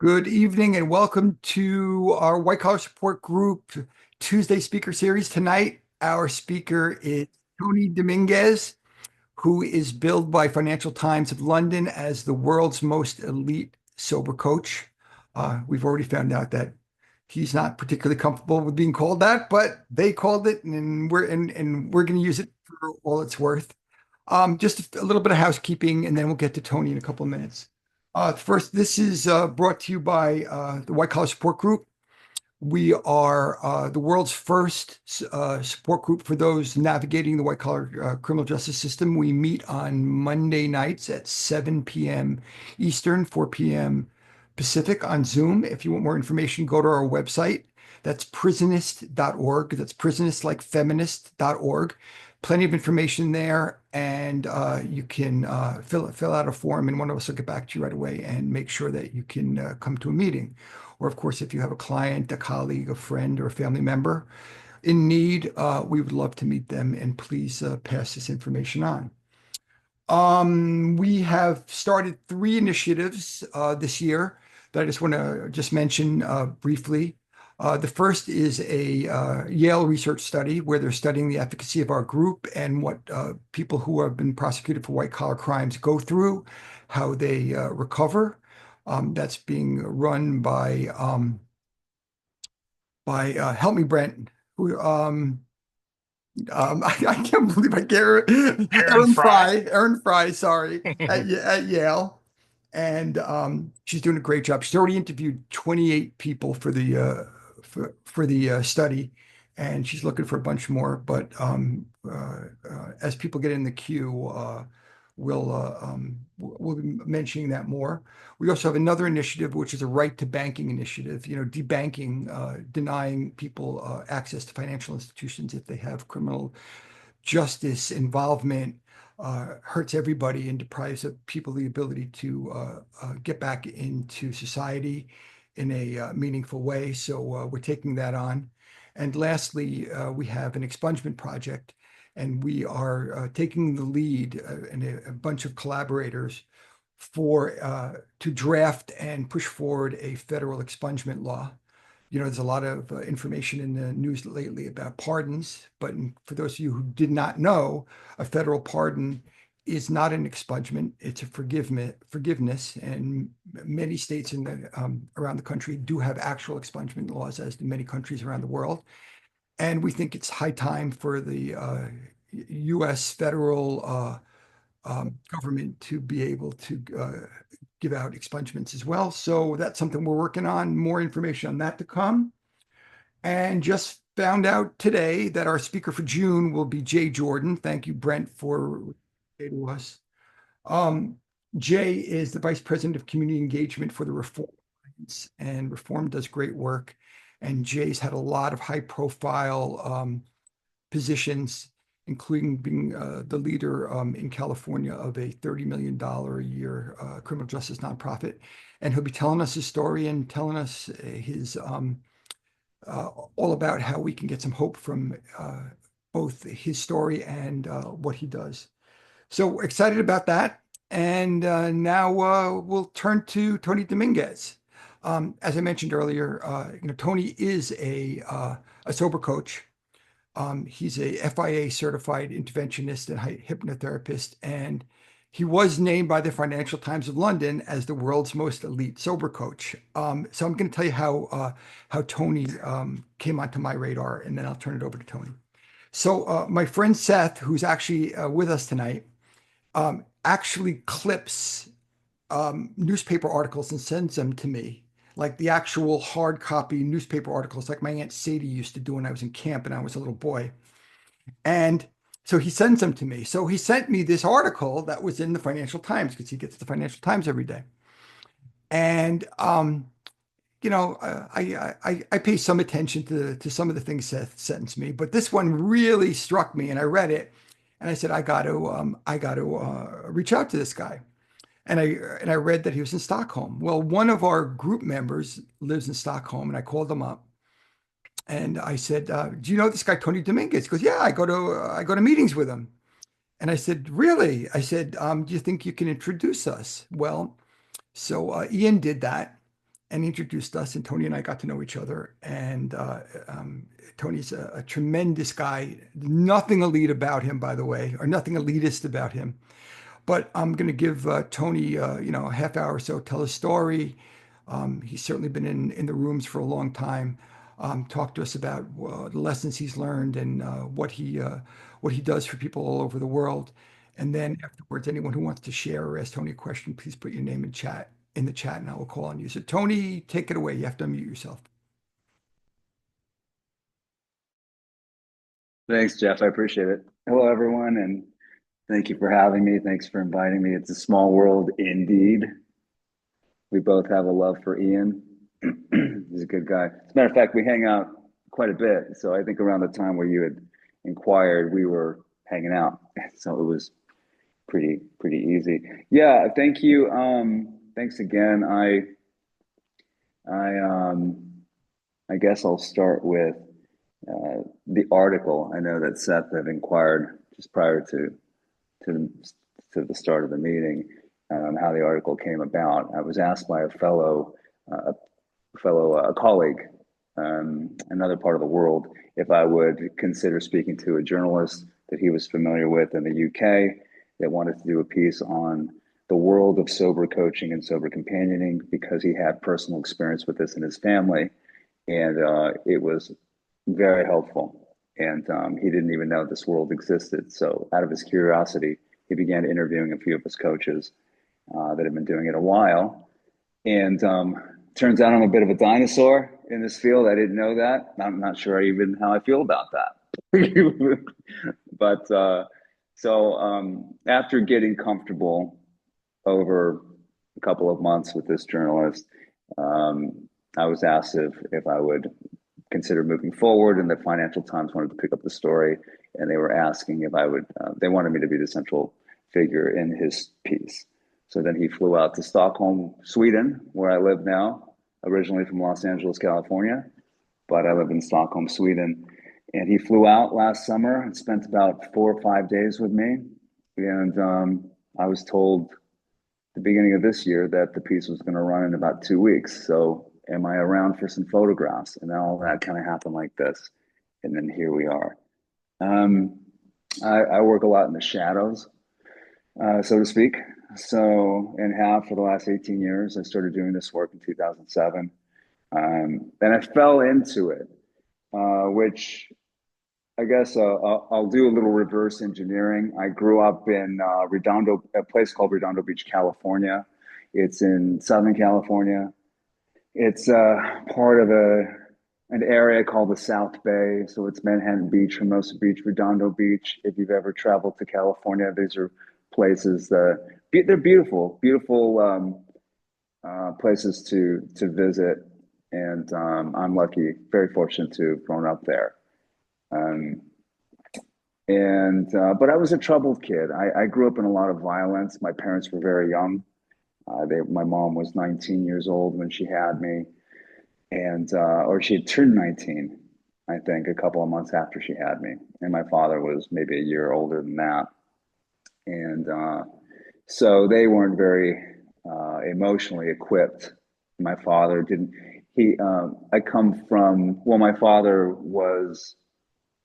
Good evening and welcome to our White Collar Support Group Tuesday speaker series. Tonight, our speaker is Tony Dominguez, who is billed by Financial Times of London as the world's most elite sober coach. We've already found out that he's not particularly comfortable with being called that, but they called it, and we're going to use it for all it's worth. Just a little bit of housekeeping, and then we'll get to Tony in a couple of minutes. First, this is brought to you by the White Collar Support Group. We are the world's first support group for those navigating the white collar criminal justice system. We meet on Monday nights at 7 p.m. Eastern, 4 p.m. Pacific on Zoom. If you want more information, go to our website. That's prisonist.org. That's prisonist like feminist.org. Plenty of information there, and you can fill out a form, and one of us will get back to you right away and make sure that you can come to a meeting. Or, of course, if you have a client, a colleague, a friend, or a family member in need, we would love to meet them, and please pass this information on. We have started 3 initiatives this year that I just want to mention briefly. The first is a Yale research study where they're studying the efficacy of our group and what people who have been prosecuted for white collar crimes go through, how they recover. That's being run by help me, Brent, who I can't believe I get Aaron Fry. Erin Fry, sorry, at Yale. And she's doing a great job. She's already interviewed 28 people for the study, and she's looking for a bunch more. But as people get in the queue, we'll be mentioning that more. We also have another initiative, which is a right to banking initiative, debanking, denying people access to financial institutions if they have criminal justice involvement, hurts everybody and deprives of people the ability to get back into society in a meaningful way. So we're taking that on. And lastly, we have an expungement project, and we are taking the lead and a bunch of collaborators to draft and push forward a federal expungement law. There's a lot of information in the news lately about pardons, but for those of you who did not know, a federal pardon is not an expungement; it's a forgiveness. And many states around the country do have actual expungement laws, as do many countries around the world. And we think it's high time for the U.S. federal government to be able to give out expungements as well. So that's something we're working on. More information on that to come. And just found out today that our speaker for June will be Jay Jordan. Thank you, Brent, for to us. Um, Jay is the Vice President of Community Engagement for the Reform Alliance, and Reform does great work. And Jay's had a lot of high-profile positions, including being the leader in California of a $30 million a year criminal justice nonprofit. And he'll be telling us his story and telling us his all about how we can get some hope from both his story and what he does. So excited about that. And now we'll turn to Tony Dominguez. As I mentioned earlier, Tony is a sober coach. He's a FIA certified interventionist and hypnotherapist, and he was named by the Financial Times of London as the world's most elite sober coach. So I'm going to tell you how Tony came onto my radar, and then I'll turn it over to Tony. So my friend Seth, who's actually with us tonight, actually clips newspaper articles and sends them to me, like the actual hard copy newspaper articles, like my Aunt Sadie used to do when I was in camp and I was a little boy. And so he sends them to me. So he sent me this article that was in the Financial Times, because he gets the Financial Times every day. And I pay some attention to some of the things Seth sends me, but this one really struck me, and I read it, and I said, I got to reach out to this guy. And I read that he was in Stockholm. Well, one of our group members lives in Stockholm, and I called him up, and I said, "Do you know this guy Tony Dominguez?" He goes, "Yeah, I go to meetings with him." And I said, "Really?" I said, "Do you think you can introduce us?" Well, so Ian did that, and introduced us, and Tony and I got to know each other. And Tony's a tremendous guy. Nothing elite about him, by the way, or nothing elitist about him. But I'm going to give Tony, a half hour or so, tell his story. He's certainly been in the rooms for a long time. Talk to us about the lessons he's learned and what he does for people all over the world. And then afterwards, anyone who wants to share or ask Tony a question, please put your name in the chat, and I will call on you. So Tony, take it away. You have to unmute yourself. Thanks, Jeff. I appreciate it. Hello, everyone, and thank you for having me. Thanks for inviting me. It's a small world indeed. We both have a love for Ian. He's a good guy. As a matter of fact, we hang out quite a bit. So I think around the time where you had inquired, we were hanging out. So it was pretty easy. Yeah, thank you. Thanks again. I guess I'll start with the article. I know that Seth had inquired just prior to the start of the meeting, how the article came about. I was asked by a fellow colleague, another part of the world, if I would consider speaking to a journalist that he was familiar with in the UK that wanted to do a piece on the world of sober coaching and sober companioning, because he had personal experience with this in his family, and it was very helpful. And he didn't even know this world existed. So out of his curiosity, he began interviewing a few of his coaches that have been doing it a while. And turns out I'm a bit of a dinosaur in this field. I didn't know that. I'm not sure even how I feel about that. But after getting comfortable over a couple of months with this journalist, I was asked if I would consider moving forward, and the Financial Times wanted to pick up the story, and they were asking if I would, they wanted me to be the central figure in his piece. So then he flew out to Stockholm, Sweden, where I live now, originally from Los Angeles, California, but I live in Stockholm, Sweden. And he flew out last summer and spent about 4 or 5 days with me. And I was told at the beginning of this year that the piece was going to run in about 2 weeks. So am I around for some photographs? And then all that kind of happened like this. And then here we are. I work a lot in the shadows, so to speak. So for the last 18 years, I started doing this work in 2007. And I fell into it, which I guess I'll do a little reverse engineering. I grew up in a place called Redondo Beach, California. It's in Southern California. It's part of an area called the South Bay. So it's Manhattan Beach, Hermosa Beach, Redondo Beach. If you've ever traveled to California, these are places that they're beautiful places to visit. And I'm lucky, very fortunate to have grown up there. But I was a troubled kid. I grew up in a lot of violence. My parents were very young. My mom was 19 years old when she had me, or she had turned 19, I think, a couple of months after she had me. And my father was maybe a year older than that. And so they weren't very emotionally equipped. My father didn't. My father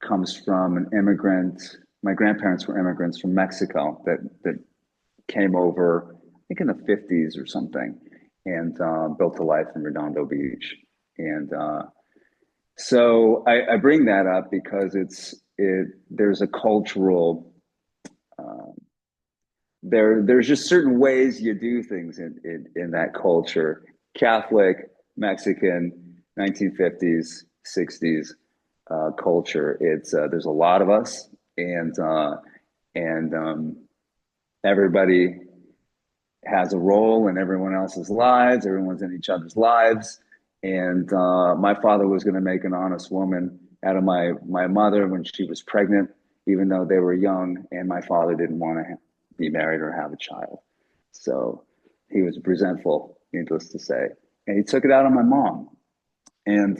comes from an immigrant. My grandparents were immigrants from Mexico that came over, I think in the 50s or something, and built a life in Redondo Beach. And so I bring that up because there's a cultural, there's just certain ways you do things in that culture. Catholic, Mexican, 1950s, 60s culture. There's a lot of us, and everybody has a role in everyone else's lives. Everyone's in each other's lives. And my father was going to make an honest woman out of my mother when she was pregnant, even though they were young, and my father didn't want to be married or have a child. So he was resentful, needless to say. And he took it out on my mom. And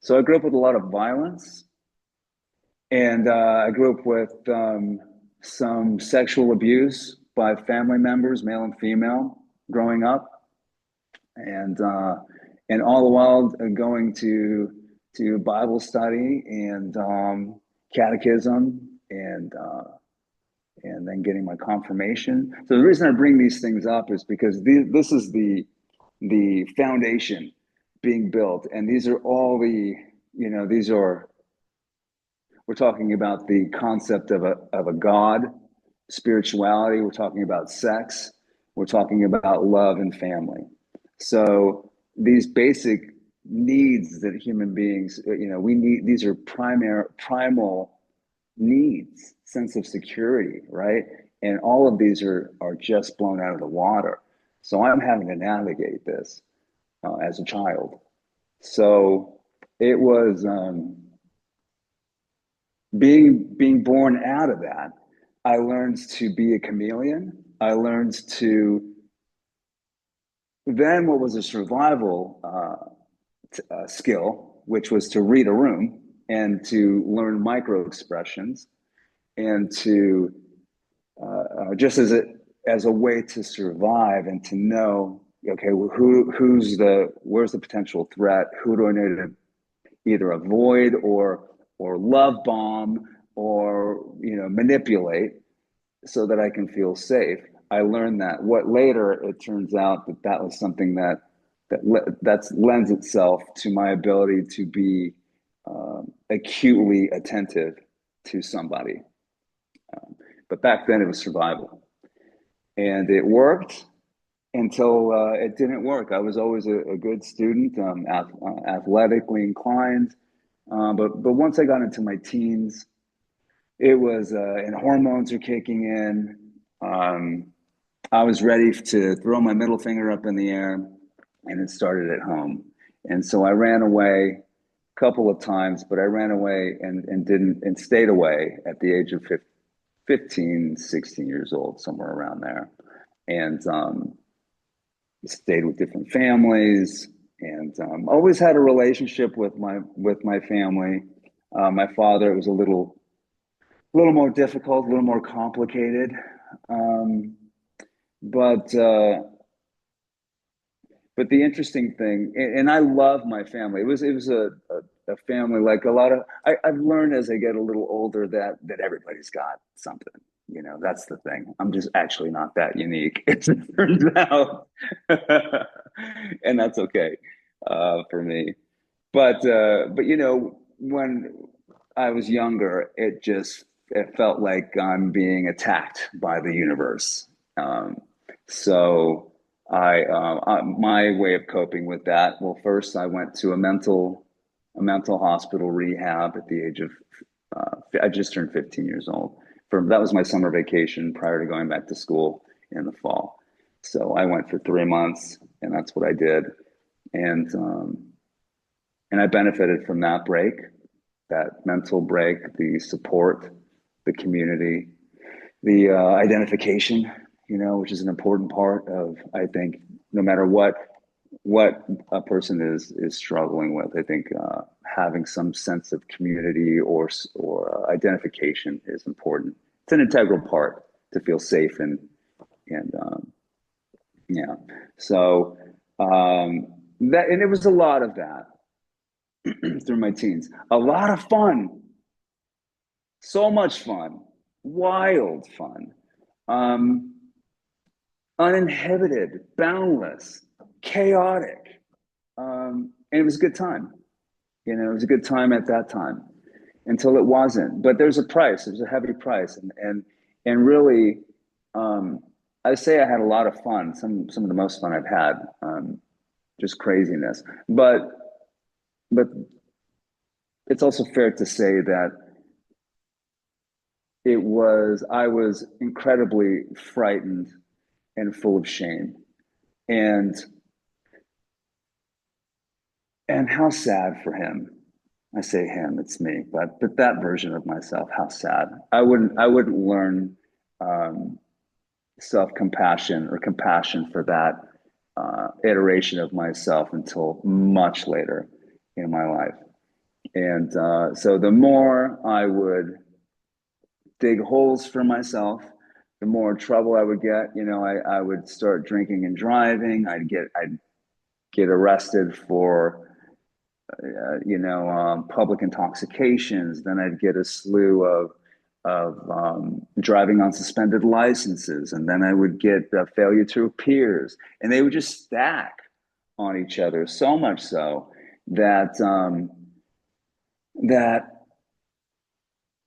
so I grew up with a lot of violence. And I grew up with some sexual abuse by family members, male and female, growing up. And and all the while going to Bible study and catechism and then getting my confirmation. So the reason I bring these things up is because this is the foundation being built, and these are all the these are we're talking about the concept of a God, spirituality. We're talking about sex. We're talking about love and family. So these basic needs that human beings, we need. These are primal needs, sense of security, right? And all of these are just blown out of the water. So I'm having to navigate this as a child. So it was. Being born out of that, I learned to be a chameleon. I learned to then what was a survival skill, which was to read a room and to learn micro expressions and to just as a way to survive and to know, okay, well, where's the potential threat? Who do I need to either avoid or love bomb or manipulate so that I can feel safe. I learned that. What later it turns out that was something that lends itself to my ability to be acutely attentive to somebody. But back then it was survival, and it worked until it didn't work. I was always a good student, athletically inclined. But once I got into my teens, it was and hormones are kicking in. I was ready to throw my middle finger up in the air, and it started at home. And so I ran away a couple of times, but I ran away and didn't and stayed away at the age of 15, 16 years old, somewhere around there, and stayed with different families, and always had a relationship with my family. My father, it was a little more difficult, a little more complicated, um, but but the interesting thing, and I love my family. It was a family like a lot of. I've learned as I get a little older that everybody's got something. That's the thing. I'm just actually not that unique. It turns out, and that's okay for me. But when I was younger, it felt like I'm being attacked by the universe. So my way of coping with that. Well, first I went to a mental hospital rehab at the age of I just turned 15 years old. That was my summer vacation prior to going back to school in the fall. So I went for 3 months, and that's what I did. And and I benefited from that break, that mental break, the support, the community, the identification, which is an important part of, I think, no matter what a person is struggling with. I think having some sense of community or identification is important. It's an integral part to feel safe and yeah. So that and it was a lot of that through my teens. A lot of fun, so much fun, wild fun, um, uninhibited, boundless, chaotic, and it was a good time. It was a good time at that time until it wasn't. But there's a price. There's a heavy price, and really, I say I had a lot of fun. Some of the most fun I've had, just craziness. But it's also fair to say that I was incredibly frightened and full of shame, and how sad for him. I say him, it's me, but that version of myself, how sad. I wouldn't learn self-compassion or compassion for that iteration of myself until much later in my life. And so the more I would dig holes for myself, the more trouble I would get. I would start drinking and driving. I'd get arrested for public intoxications. Then I'd get a slew of driving on suspended licenses, and then I would get failure to appears, and they would just stack on each other so much so that that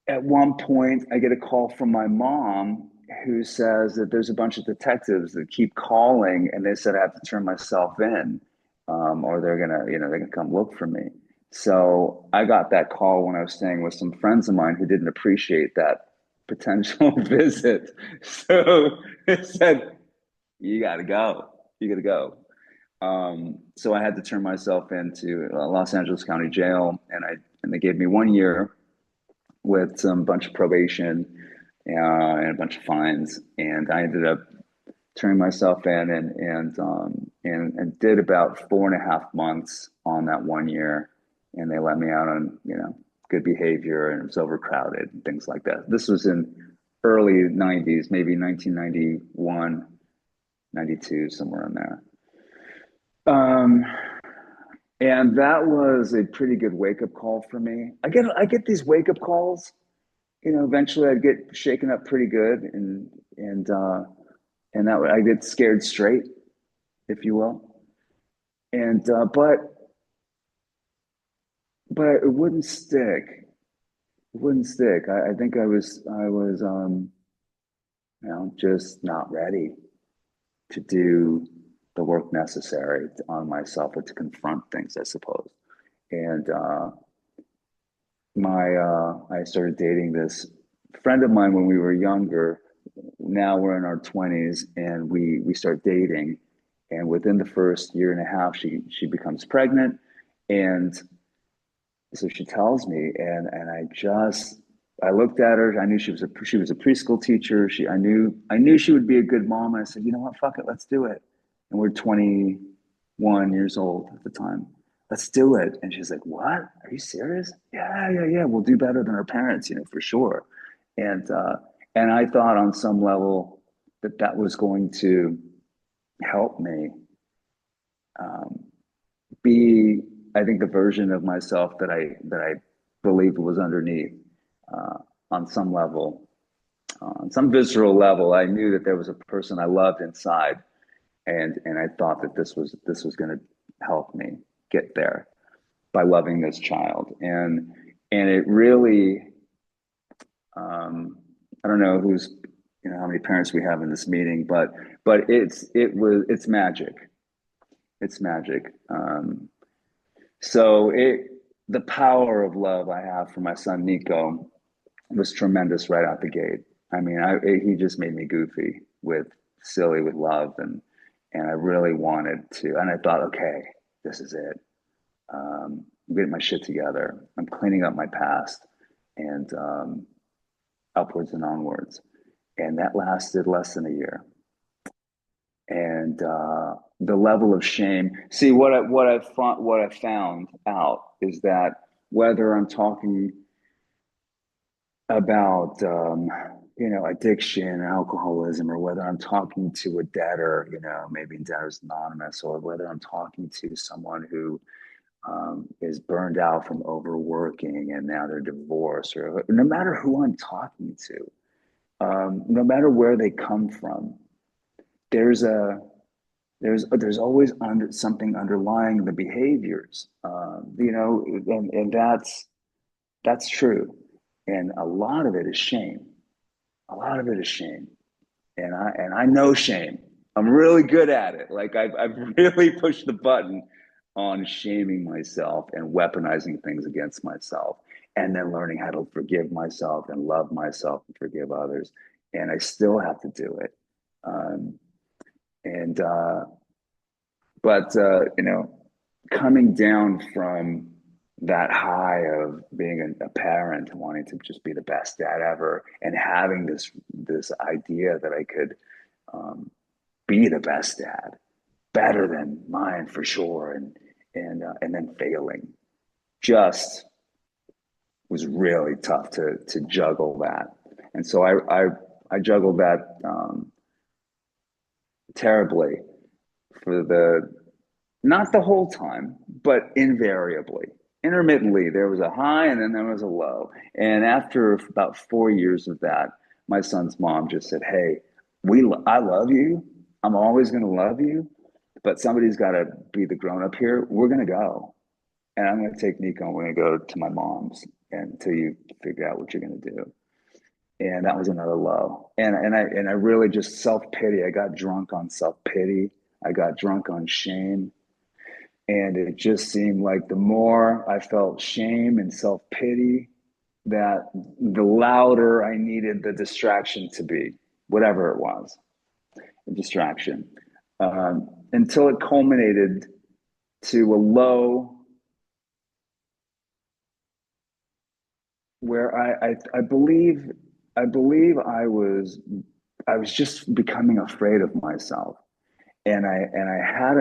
at one point I get a call from my mom who says that there's a bunch of detectives that keep calling, and they said I have to turn myself in, or they're gonna come look for me. So I got that call when I was staying with some friends of mine who didn't appreciate that potential visit. So it said, "You got to go. You got to go." So I had to turn myself into Los Angeles County Jail, and they gave me 1 year with some bunch of probation and a bunch of fines, and I ended up turning myself in and did about 4.5 months on that 1 year, and they let me out on good behavior, and it was overcrowded and things like that. This was in early 90s, maybe 1991, 92, somewhere in there. And that was a pretty good wake-up call for me. I get these wake-up calls. Eventually I'd get shaken up pretty good, and that I get scared straight, if you will. And but it wouldn't stick. It wouldn't stick. I think I was just not ready to do the work necessary on myself, or to confront things, I suppose. And I started dating this friend of mine when we were younger. Now we're in our 20s, and we start dating. And within the first year and a half, she becomes pregnant, and so she tells me, and I looked at her. I knew she was a preschool teacher. I knew she would be a good mom. And I said, you know what, fuck it, let's do it. And we're 21 years old at the time. Let's do it. And she's like, what? Are you serious? Yeah, yeah, yeah. We'll do better than our parents, for sure. And I thought on some level that was going to help me be, I think, the version of myself that I believed was underneath, on some level, on some visceral level. I knew that there was a person I loved inside, and I thought that this was going to help me get there by loving this child. And it really, I don't know how many parents we have in this meeting, but it's magic. It's magic. So the power of love I have for my son Nico was tremendous right out the gate. I mean, he just made me goofy silly with love, and I really wanted to. And I thought, okay, this is it. I'm getting my shit together. I'm cleaning up my past, and upwards and onwards. And that lasted less than a year. And the level of shame. See, what I found out is that whether I'm talking about addiction, alcoholism, or whether I'm talking to a debtor, maybe in Debtors Anonymous, or whether I'm talking to someone who is burned out from overworking and now they're divorced, or no matter who I'm talking to, no matter where they come from, there's always something underlying the behaviors, and that's true. And a lot of it is shame. A lot of it is shame. And I know shame. I'm really good at it. Like I've really pushed the button on shaming myself and weaponizing things against myself, and then learning how to forgive myself and love myself and forgive others. And I still have to do it. And but coming down from that high of being a parent and wanting to just be the best dad ever, and having this idea that I could be the best dad, better than mine for sure, and then failing, just was really tough to juggle that. And so I juggled that terribly for the Not the whole time, but invariably. Intermittently, there was a high and then there was a low. And after about 4 years of that, my son's mom just said, "Hey, I love you. I'm always going to love you, but somebody's got to be the grown up here. We're going to go. And I'm going to take Nico and we're going to go to my mom's until you figure out what you're going to do." And that was another low. And I really just self-pity. I got drunk on self-pity. I got drunk on shame. And it just seemed like the more I felt shame and self-pity, that the louder I needed the distraction to be, whatever it was, a distraction. Until it culminated to a low where I believe I was just becoming afraid of myself. And I had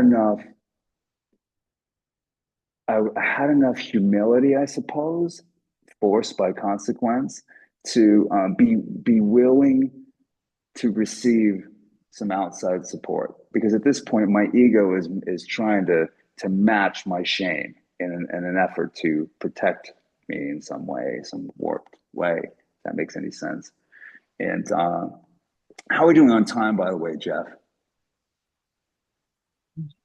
enough humility, I suppose, forced by consequence, to be willing to receive some outside support. Because at this point, my ego is trying to match my shame in an effort to protect me in some way, some warped way. If that makes any sense. And how are we doing on time, by the way, Jeff?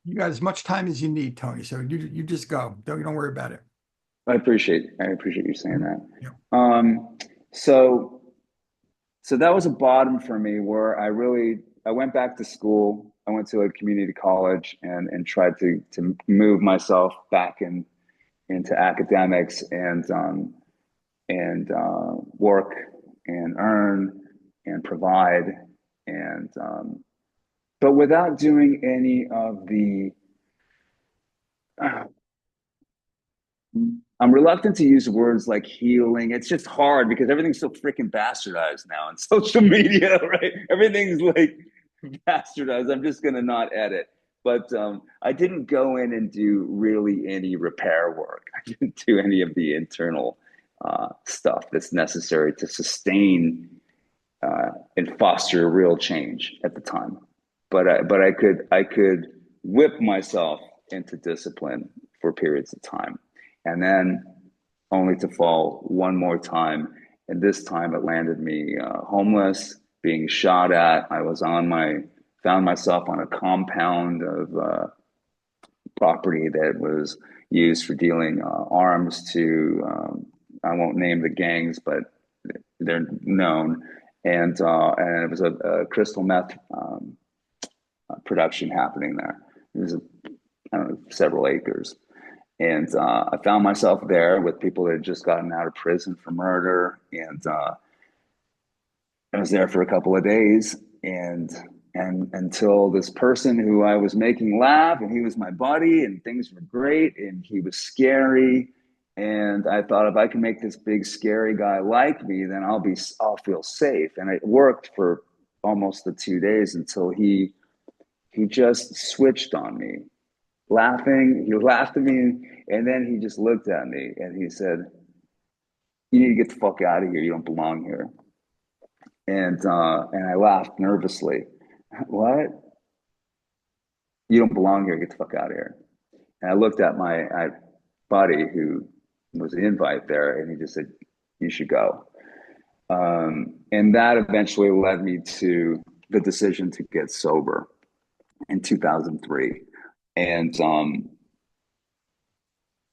You got as much time as you need, Tony. So you just go. Don't worry about it. I appreciate you saying Mhm. that. Yeah. So that was a bottom for me where I went back to school. I went to a community college and tried to move myself back into academics and work and earn and provide but without doing any of the I'm reluctant to use words like healing. It's just hard because everything's so freaking bastardized now on social media, right? Everything's like bastardized. I'm just gonna not edit. But I didn't go in and do really any repair work. I didn't do any of the internal stuff that's necessary to sustain and foster real change at the time. But I could whip myself into discipline for periods of time, and then only to fall one more time. And this time it landed me homeless, being shot at. Found myself on a compound of property that was used for dealing arms to, I won't name the gangs, but they're known. And it was a crystal meth production happening there. It was, I don't know, several acres. And I found myself there with people that had just gotten out of prison for murder. And I was there for a couple of days. And until this person who I was making laugh, and he was my buddy, and things were great, and he was scary. And I thought, if I can make this big scary guy like me, then I'll feel safe. And it worked for almost the 2 days until he just switched on me, laughing. He laughed at me, and then he just looked at me and he said, "You need to get the fuck out of here. You don't belong here." And I laughed nervously. "What? You don't belong here. Get the fuck out of here." And I looked at my buddy who was the invite there, and he just said, "You should go." And that eventually led me to the decision to get sober in 2003. And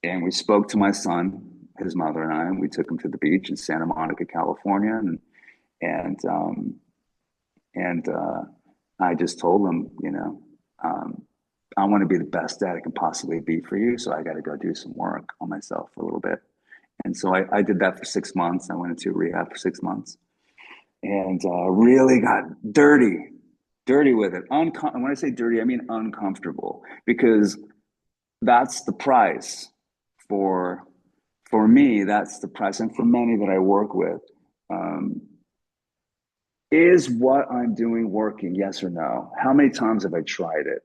and we spoke to my son, his mother and I, and we took him to the beach in Santa Monica, California, and I just told him, I want to be the best dad I can possibly be for you, so I got to go do some work on myself for a little bit. And so I did that for 6 months. I went into rehab for 6 months and really got dirty with it. And when I say dirty, I mean uncomfortable, because that's the price for for me. That's the price, and for many that I work with. Um, is what I'm doing working? Yes or no? How many times have I tried it?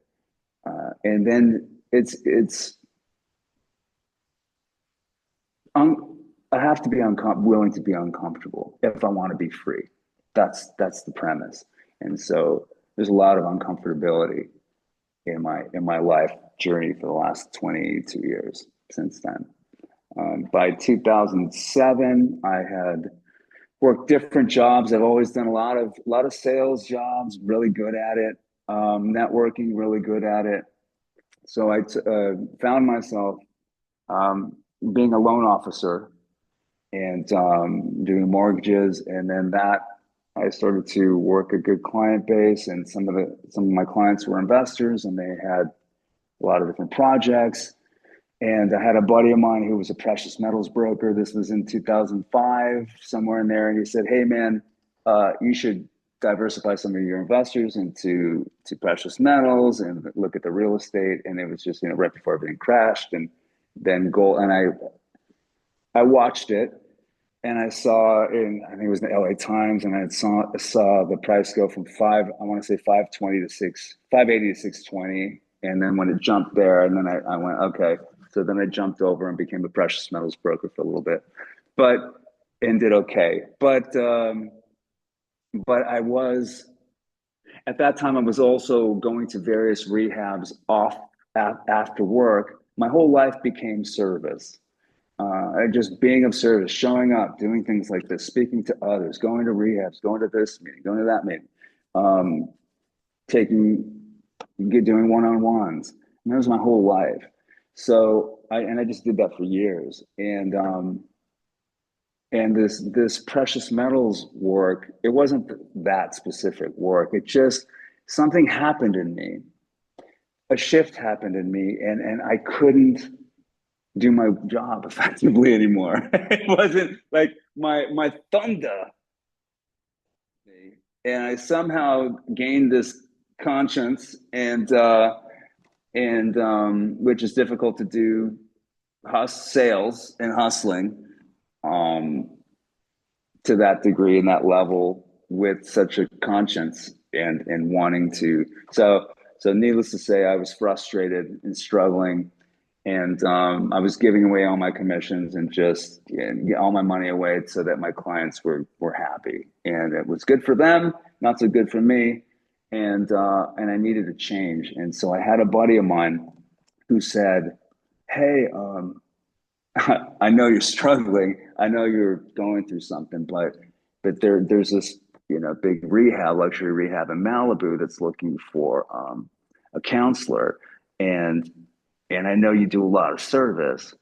And then un- I have to be willing to be uncomfortable if I want to be free. That's the premise. And so there's a lot of uncomfortability in my life journey for the last 22 years since then. By 2007, I had worked different jobs. I've always done a lot of sales jobs, really good at it. Networking, really good at it. So I found myself um, being a loan officer and doing mortgages, and then that I started to work a good client base, and some of my clients were investors, and they had a lot of different projects. And I had a buddy of mine who was a precious metals broker. This was in 2005, somewhere in there. And he said, "Hey, man, you should diversify some of your investors into precious metals and look at the real estate." And it was just, right before everything crashed. And then gold. And I watched it, and I saw I think it was the LA Times, and I saw the price go from I want to say 520 to 580 to 620. And then when it jumped there, and then I went, okay. So then I jumped over and became a precious metals broker for a little bit, but and did okay. But I was at that time I was also going to various rehabs after work. My whole life became service. Just being of service, showing up, doing things like this, speaking to others, going to rehabs, going to this meeting, going to that meeting, um, taking, doing one-on-ones. And that was my whole life. So I just did that for years. And this precious metals work, it wasn't that specific work. It just, something happened in me. A shift happened in me, and I couldn't do my job effectively anymore. It wasn't like my thunder. And I somehow gained this conscience, and which is difficult to do, sales and hustling um, to that degree and that level with such a conscience and wanting to. So needless to say, I was frustrated and struggling, and I was giving away all my commissions and just all my money away so that my clients were happy, and it was good for them, not so good for me, and I needed a change. And so I had a buddy of mine who said, "Hey, I know you're struggling. I know you're going through something, but there's this big luxury rehab in Malibu that's looking for a counselor, and I know you do a lot of service,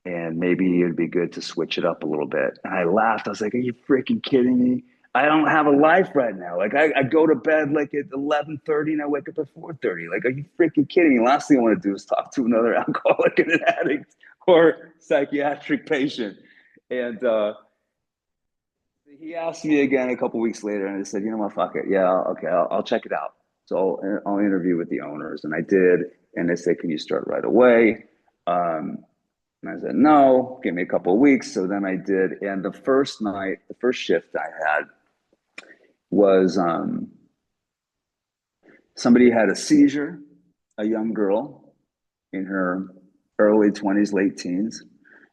and maybe it'd be good to switch it up a little bit." And I laughed. I was like, "Are you freaking kidding me? I don't have a life right now. Like I go to bed like at 11:30 and I wake up at 4:30. Like, are you freaking kidding me? Last thing I want to do is talk to another alcoholic and an addict or psychiatric patient." And he asked me again a couple weeks later, and I said, "You know what? Fuck it. Yeah, okay, I'll check it out." So I'll interview with the owners, and I did. And they said, "Can you start right away?" And I said, "No, give me a couple of weeks." So then I did. And the first night, the first shift I had was somebody had a seizure, a young girl in her early 20s, late teens,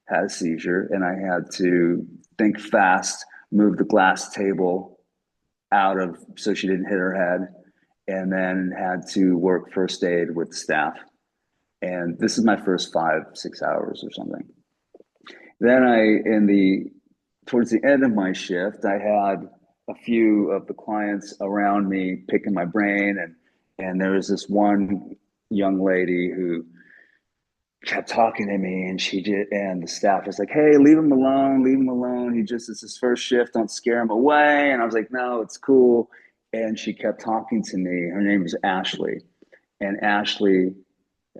had a seizure, and I had to think fast, move the glass table out of so she didn't hit her head, and then had to work first aid with staff. And this is my first 5, 6 hours or something. Then towards the end of my shift, I had a few of the clients around me picking my brain, and there was this one young lady who kept talking to me, and the staff was like, "Hey, leave him alone, leave him alone. It's his first shift. Don't scare him away." And I was like, "No, it's cool." And she kept talking to me. Her name was Ashley. And Ashley,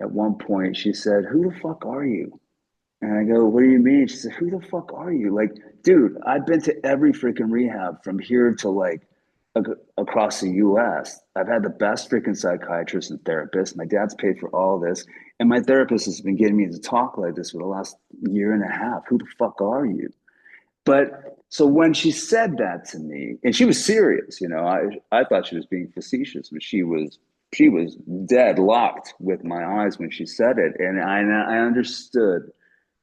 at one point, she said, "Who the fuck are you?" And I go, "What do you mean?" She said, "Who the fuck are you? Like, dude, I've been to every freaking rehab from here to like across the US. I've had the best freaking psychiatrist and therapist. My dad's paid for all this. And my therapist has been getting me to talk like this for the last year and a half. Who the fuck are you?" But so when she said that to me, and she was serious, I thought she was being facetious, but she was dead locked with my eyes when she said it. And I understood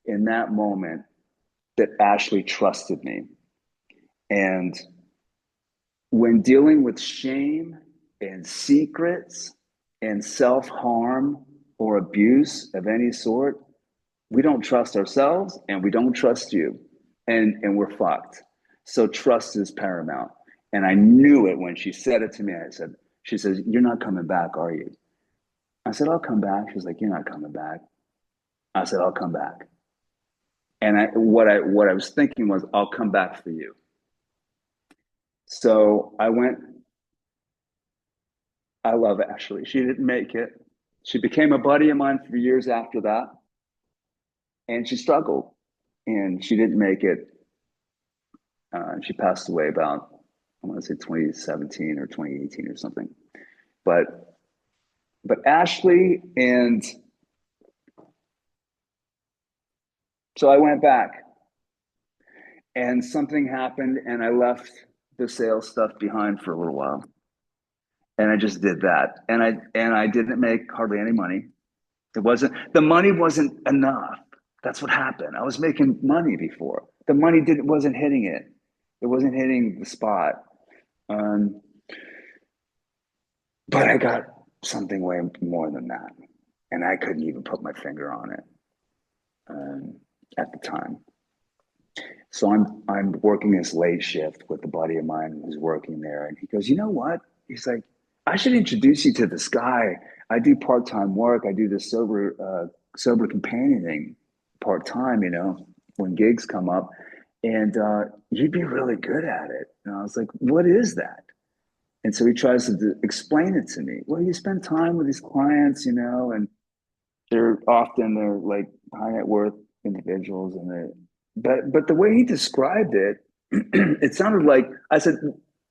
in that moment that Ashley trusted me. And when dealing with shame and secrets and self-harm or abuse of any sort, we don't trust ourselves and we don't trust you. And we're fucked. So trust is paramount. And I knew it when she said it to me. She says, "You're not coming back, are you?" I said, "I'll come back." She's like, "You're not coming back." I said, "I'll come back." And what I was thinking was, I'll come back for you. So I went. I love Ashley. She didn't make it. She became a buddy of mine for years after that, and she struggled, and she didn't make it. She passed away about, I want to say 2017 or 2018 or something. But Ashley, and so I went back, and something happened, and I left the sales stuff behind for a little while, and I just did that, and I didn't make hardly any money. The money wasn't enough. That's what happened. I was making money before. The money wasn't hitting it. It wasn't hitting the spot. Um, but I got something way more than that, and I couldn't even put my finger on it at the time. So I'm working this late shift with a buddy of mine who's working there, and he goes, "You know what?" He's like, "I should introduce you to this guy. I do part-time work. I do this sober companioning part-time. When gigs come up, and you'd be really good at it." And I was like, "What is that?" And so he tries to explain it to me. Well, you spend time with these clients, and they're like high net worth individuals, and but the way he described it, it sounded like, I said,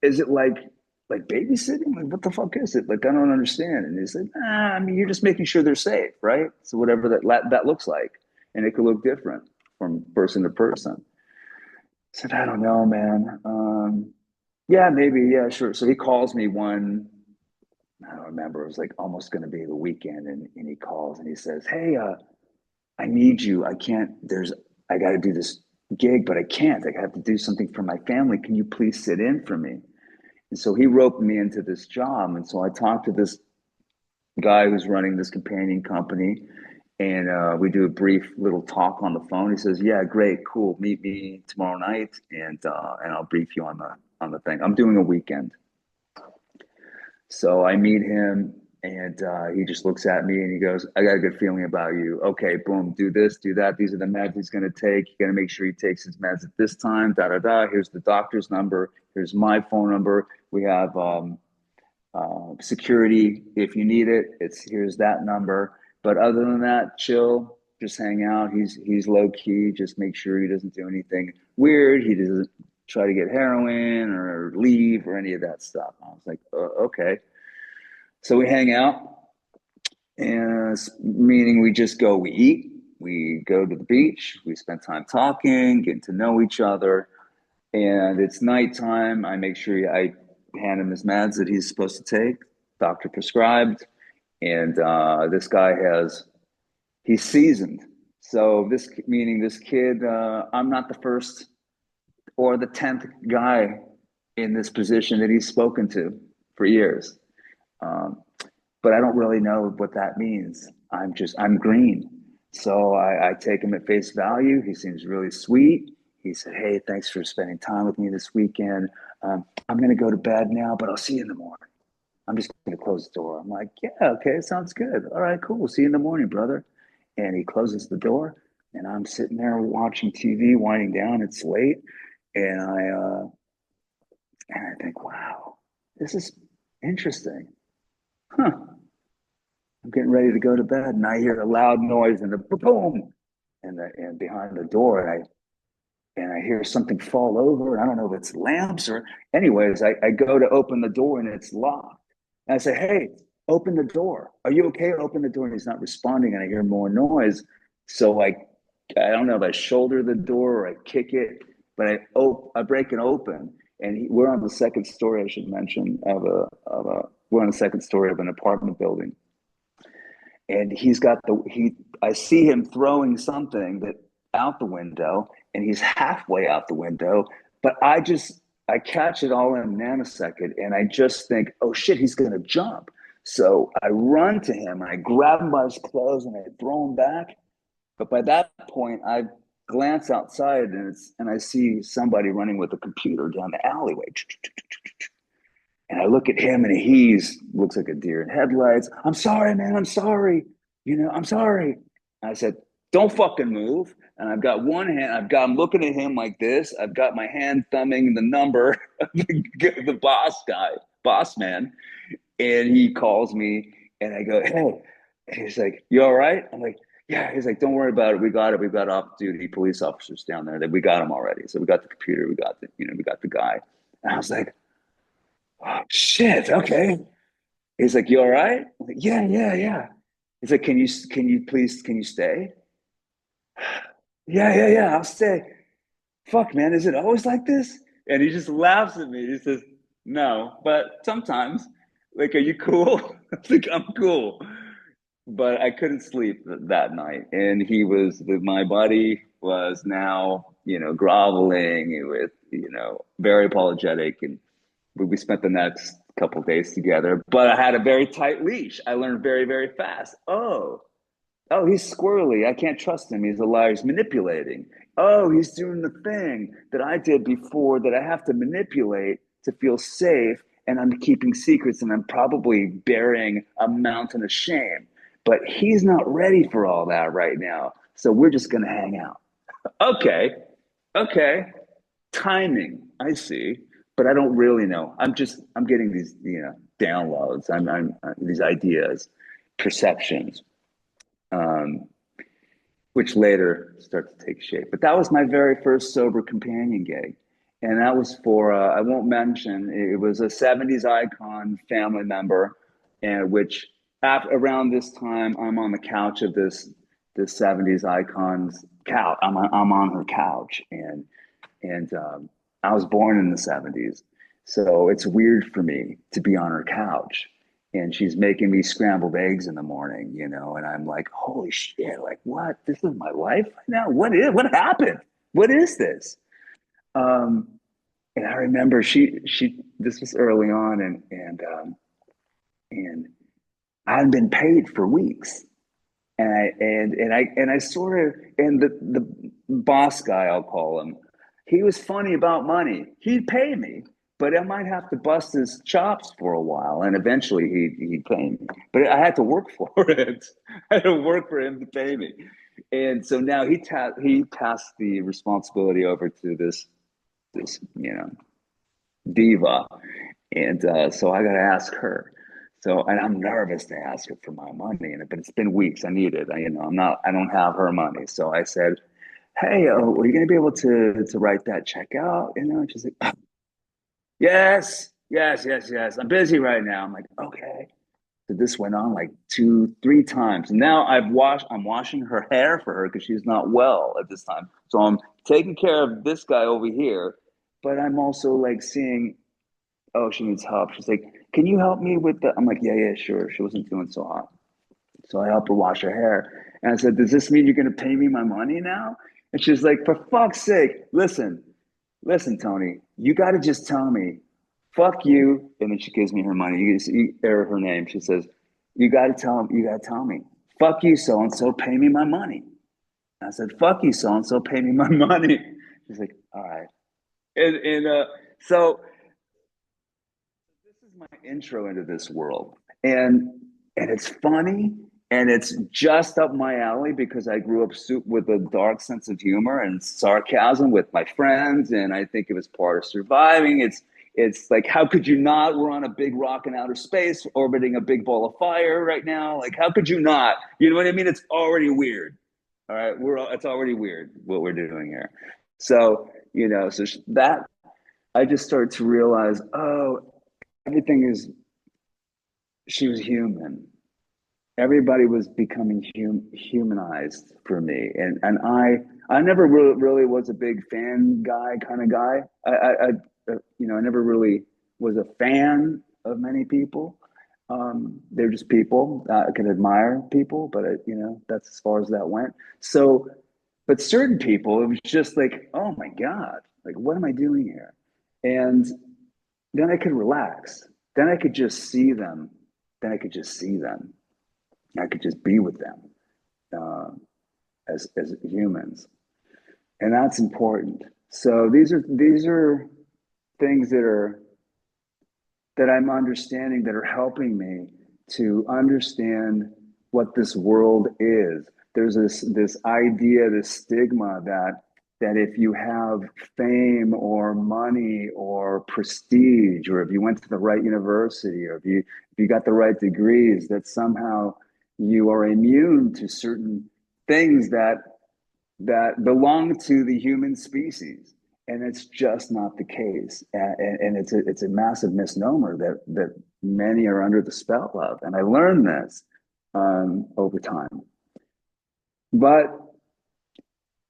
"Is it like babysitting? Like, what the fuck is it? Like, I don't understand." And he said, I mean, you're just making sure they're safe, right? So whatever that looks like, and it could look different from person to person. I said, "I don't know, man. Yeah, maybe, yeah, sure." So he calls me I don't remember, it was like almost going to be the weekend, and he calls and he says, "Hey, I need you. I got to do this gig, but I can't. I have to do something for my family. Can you please sit in for me?" And so he roped me into this job. And so I talked to this guy who's running this companion company, and we do a brief little talk on the phone. He says, "Yeah, great, cool. Meet me tomorrow night, and I'll brief you on the thing. I'm doing a weekend." So I meet him, and he just looks at me and he goes, "I got a good feeling about you. Okay, boom, do this, do that. These are the meds he's going to take. You got to make sure he takes his meds at this time. Da da da. Here's the doctor's number. Here's my phone number. We have security if you need it. Here's that number. But other than that, chill. Just hang out. He's low key. Just make sure he doesn't do anything weird. He doesn't try to get heroin or leave or any of that stuff." I was like, "Okay." So we hang out, and meaning we eat, we go to the beach, we spend time talking, getting to know each other, and it's nighttime. I make sure I hand him his meds that he's supposed to take, doctor prescribed, and this guy he's seasoned. So this kid, I'm not the first or the 10th guy in this position that he's spoken to for years. Um, but I don't really know what that means. I'm green. So I take him at face value. He seems really sweet. He said, "Hey, thanks for spending time with me this weekend. I'm going to go to bed now, but I'll see you in the morning. I'm just going to close the door." I'm like, "Yeah, okay, sounds good. All right, cool. See you in the morning, brother." And he closes the door, and I'm sitting there watching TV, winding down. It's late. And I think, wow, this is interesting. Huh. I'm getting ready to go to bed, and I hear a loud noise and a boom, and behind the door, and I hear something fall over. And I don't know if it's lamps or, anyways, I go to open the door and it's locked. And I say, "Hey, open the door. Are you okay? Open the door." And he's not responding, and I hear more noise. So I don't know if I shoulder the door or I kick it, but I break it open, and we're on the second story. I should mention we're on the second story of an apartment building, and I see him throwing something that out the window, and he's halfway out the window, but I catch it all in a nanosecond, and I just think, "Oh shit, he's gonna jump." So I run to him and I grab him by his clothes and I throw him back. But by that point, I glance outside and I see somebody running with a computer down the alleyway. And I look at him and he's looks like a deer in headlights. I'm sorry, man. I'm sorry. I'm sorry. I said, don't fucking move. And I've got one hand, I'm looking at him like this. I've got my hand thumbing the number of the boss man. And he calls me and I go, hey, and he's like, you all right? I'm like, yeah. He's like, don't worry about it. We got it. We've got off-duty police officers down there that we got them already. So we got the computer. We got the guy. And I was like, oh, shit. Okay. He's like, you all right? I'm like, yeah, yeah, yeah. He's like, can you stay? Yeah, yeah, yeah. I'll stay. Fuck, man. Is it always like this? And he just laughs at me. He says, no, but sometimes. Like, are you cool? I was like, I'm cool. But I couldn't sleep that night. And my body was now, groveling with, very apologetic. And we spent the next couple of days together, but I had a very tight leash. I learned very, very fast. Oh, he's squirrely. I can't trust him. He's a liar. He's manipulating. Oh, he's doing the thing that I did before that I have to manipulate to feel safe. And I'm keeping secrets and I'm probably bearing a mountain of shame. But he's not ready for all that right now. So we're just going to hang out. Okay. Okay. Timing. I see. But I don't really know. I'm getting these, downloads. I'm these ideas, perceptions. Um, which later start to take shape. But that was my very first sober companion gig. And that was for, I won't mention, it was a 70s icon family member, and which around this time, I'm on the couch of this 70s icon's couch. I'm on her couch. And I was born in the 70s. So it's weird for me to be on her couch and she's making me scrambled eggs in the morning, and I'm like, holy shit, like what? This is my life right now? What happened? What is this? Um, and I remember this was early on and I hadn't been paid for weeks. And I sort of and the boss guy, I'll call him, he was funny about money. He'd pay me, but I might have to bust his chops for a while, and eventually he'd pay me. But I had to work for it. I had to work for him to pay me. And so now he passed the responsibility over to this diva, and so I got to ask her. So, and I'm nervous to ask her for my money, but it's been weeks. I need it. I don't have her money. So I said, "Hey, are you going to be able to write that check out?" And she's like, "Yes, yes, yes, yes. I'm busy right now." I'm like, "Okay." So this went on like 2, 3 times. And now I'm washing her hair for her because she's not well at this time. So I'm taking care of this guy over here, but I'm also like seeing, oh, she needs help. She's like, can you help me with the? I'm like, yeah, yeah, sure. She wasn't doing so hot. So I helped her wash her hair. And I said, does this mean you're going to pay me my money now? And she's like, for fuck's sake, listen, Tony, you got to just tell me, fuck you. And then she gives me her money. Or her name. She says, you got to tell me, fuck you, so and so, pay me my money. And I said, fuck you, so and so, pay me my money. She's like, all right. So this is my intro into this world. And it's funny and it's just up my alley because I grew up with a dark sense of humor and sarcasm with my friends, and I think it was part of surviving. It's like, how could you not? We're on a big rock in outer space orbiting a big ball of fire right now. Like, how could you not? You know what I mean? It's already weird. All right, it's already weird what we're doing here. So, that I just started to realize, oh, everything is, she was human. Everybody was becoming humanized for me. And I never really was a big fan guy kind of guy. I never really was a fan of many people. They're just people. I can admire people, but that's as far as that went. So, but certain people, it was just like, oh my God, like, what am I doing here? And then I could relax. Then I could just see them then I could just see them. I could just be with them uh, as humans, and that's important. So these are things that I'm understanding that are helping me to understand what this world is. There's this idea, this stigma that if you have fame or money or prestige, or if you went to the right university, or if you got the right degrees, that somehow you are immune to certain things that belong to the human species, and it's just not the case. And it's a massive misnomer that many are under the spell of. And I learned this over time. But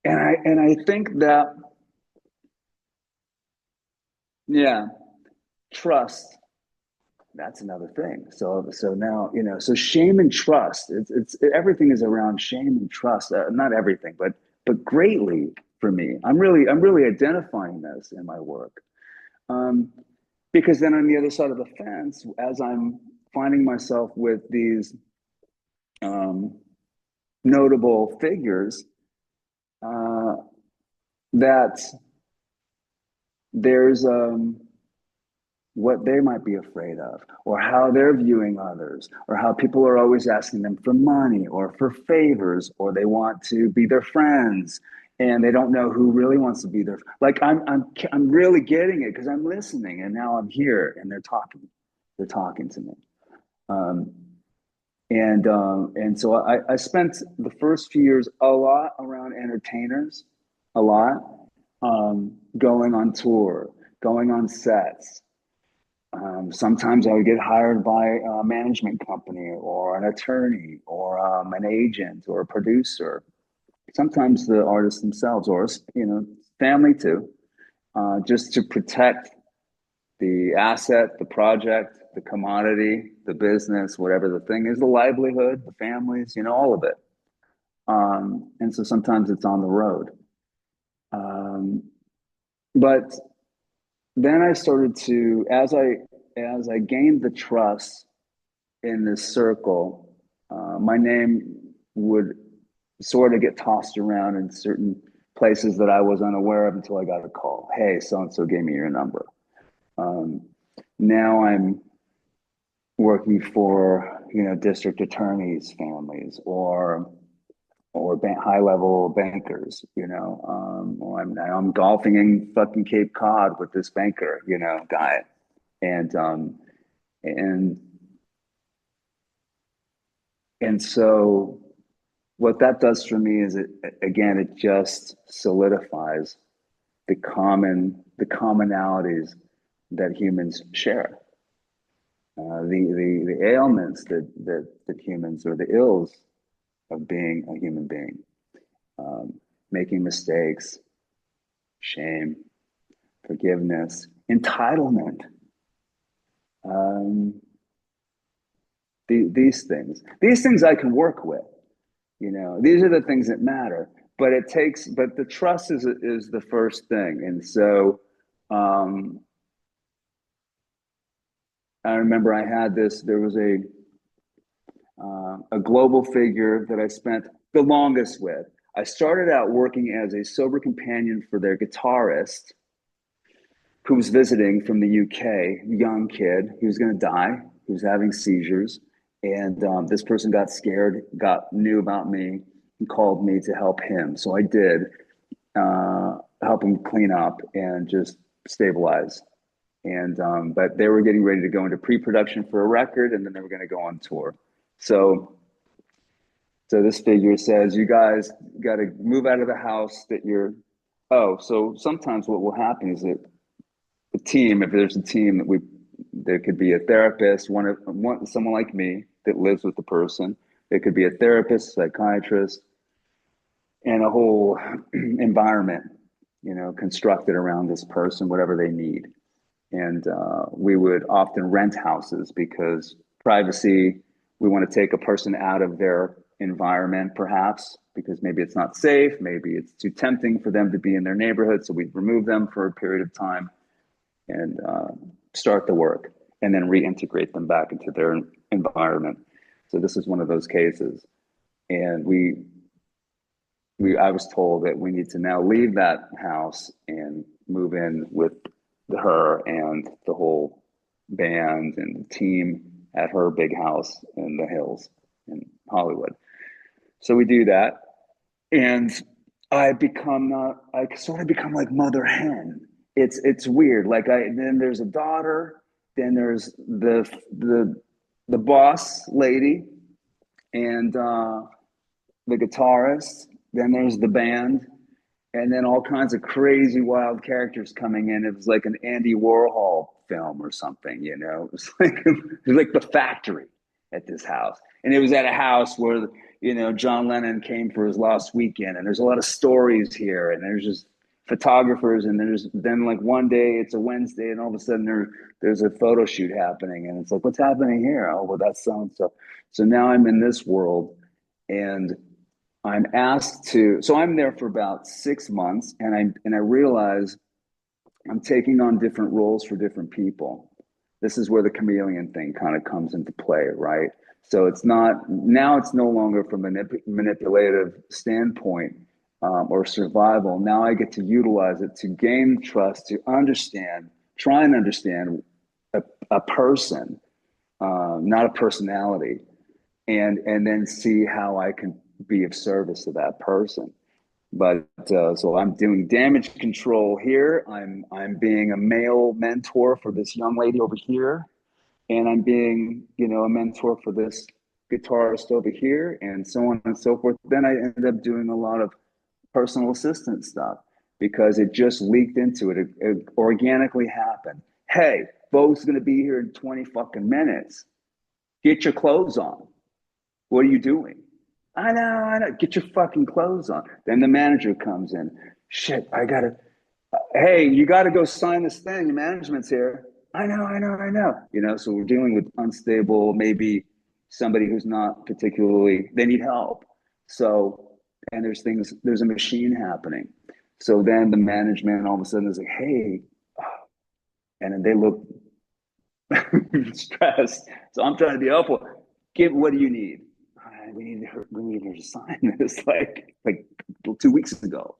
and I think that, yeah, trust. That's another thing. So now, so shame and trust. It's everything is around shame and trust. Not everything, but greatly for me. I'm really identifying this in my work. Um, because then on the other side of the fence, as I'm finding myself with these um, notable figures, uh, that there's what they might be afraid of, or how they're viewing others, or how people are always asking them for money or for favors, or they want to be their friends and they don't know who really wants to be their, like I'm really getting it because I'm listening, and now I'm here and they're talking to me. Um, and so I spent the first few years a lot around entertainers, a lot, going on tour, going on sets. Sometimes I would get hired by a management company or an attorney or an agent or a producer. Sometimes the artists themselves, or family too, just to protect the asset, the project, the commodity, the business, whatever the thing is, the livelihood, the families, all of it. And so sometimes it's on the road. Um, but then I started to, as I gained the trust in this circle, my name would sort of get tossed around in certain places that I was unaware of until I got a call. Hey, so and so gave me your number. Um, Now I'm working for district attorneys' families, or high level bankers, or I'm golfing in fucking Cape Cod with this banker, guy, and and and so what that does for me is, it just solidifies the commonalities that humans share, the ailments that humans, or the ills of being a human being, um, making mistakes, shame, forgiveness, entitlement, um, these things I can work with. These are the things that matter. But the trust is the first thing. And so um, I remember I had this. There was a global figure that I spent the longest with. I started out working as a sober companion for their guitarist, who was visiting from the UK, young kid. He was going to die. He was having seizures. And this person got scared, knew about me, and called me to help him. So I did, help him clean up and just stabilize. And but they were getting ready to go into pre-production for a record, and then they were going to go on tour. So this figure says, you guys got to move out of the house that you're. Oh, so sometimes what will happen is that the team, if there's a team there could be a therapist, someone like me that lives with the person. There could be a therapist, psychiatrist, and a whole environment, constructed around this person, whatever they need. And we would often rent houses because privacy. We want to take a person out of their environment, perhaps, because maybe it's not safe, maybe it's too tempting for them to be in their neighborhood. So we'd remove them for a period of time and start the work, and then reintegrate them back into environment. So this is one of those cases. And I was told that we need to now leave that house and move in with her and the whole band and the team at her big house in the hills in Hollywood. So we do that, and I sort of become like mother hen. It's weird. Like then there's a daughter, then there's the boss lady, and the guitarist. Then there's the band, and then all kinds of crazy, wild characters coming in. It was like an Andy Warhol film or something, you know. It was like the factory at this house, and it was at a house where John Lennon came for his last weekend, and there's a lot of stories here, and there's just photographers, and then like one day it's a Wednesday, and all of a sudden there's a photo shoot happening, and it's like, what's happening here? Oh, well, that's so and so. So now I'm in this world, and so I'm there for about 6 months, and I realize I'm taking on different roles for different people. This is where the chameleon thing kind of comes into play, right? So it's no longer from a manipulative standpoint, or survival. Now I get to utilize it to gain trust, to try and understand a person, not a personality, and then see how I can be of service to that person. But so I'm doing damage control here. I'm being a male mentor for this young lady over here, and I'm being a mentor for this guitarist over here, and so on and so forth. Then I end up doing a lot of personal assistant stuff because it just leaked into it. It organically happened. Hey, Bo's going to be here in 20 fucking minutes. Get your clothes on. What are you doing? I know. Get your fucking clothes on. Then the manager comes in. Shit, hey, you gotta go sign this thing. Your management's here. I know. So we're dealing with unstable, maybe somebody who's not particularly, they need help. So, and there's a machine happening. So then the management all of a sudden is like, hey, and then they look stressed. So I'm trying to be helpful. What do you need? We need her to sign this like 2 weeks ago.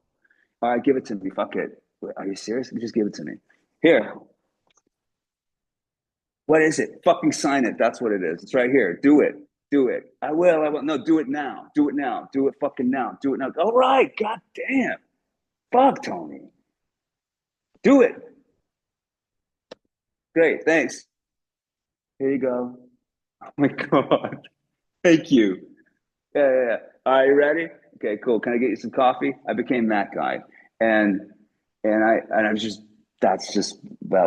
All right, give it to me. Fuck it. Are you serious? Just give it to me. Here. What is it? Fucking sign it. That's what it is. It's right here. Do it. Do it. I will. No, do it now. Do it now. Do it fucking now. Do it now. All right. God damn. Fuck, Tony. Do it. Great. Thanks. Here you go. Oh my God. Thank you. Yeah. Are you ready? Okay, cool. Can I get you some coffee? I became that guy. And I was just that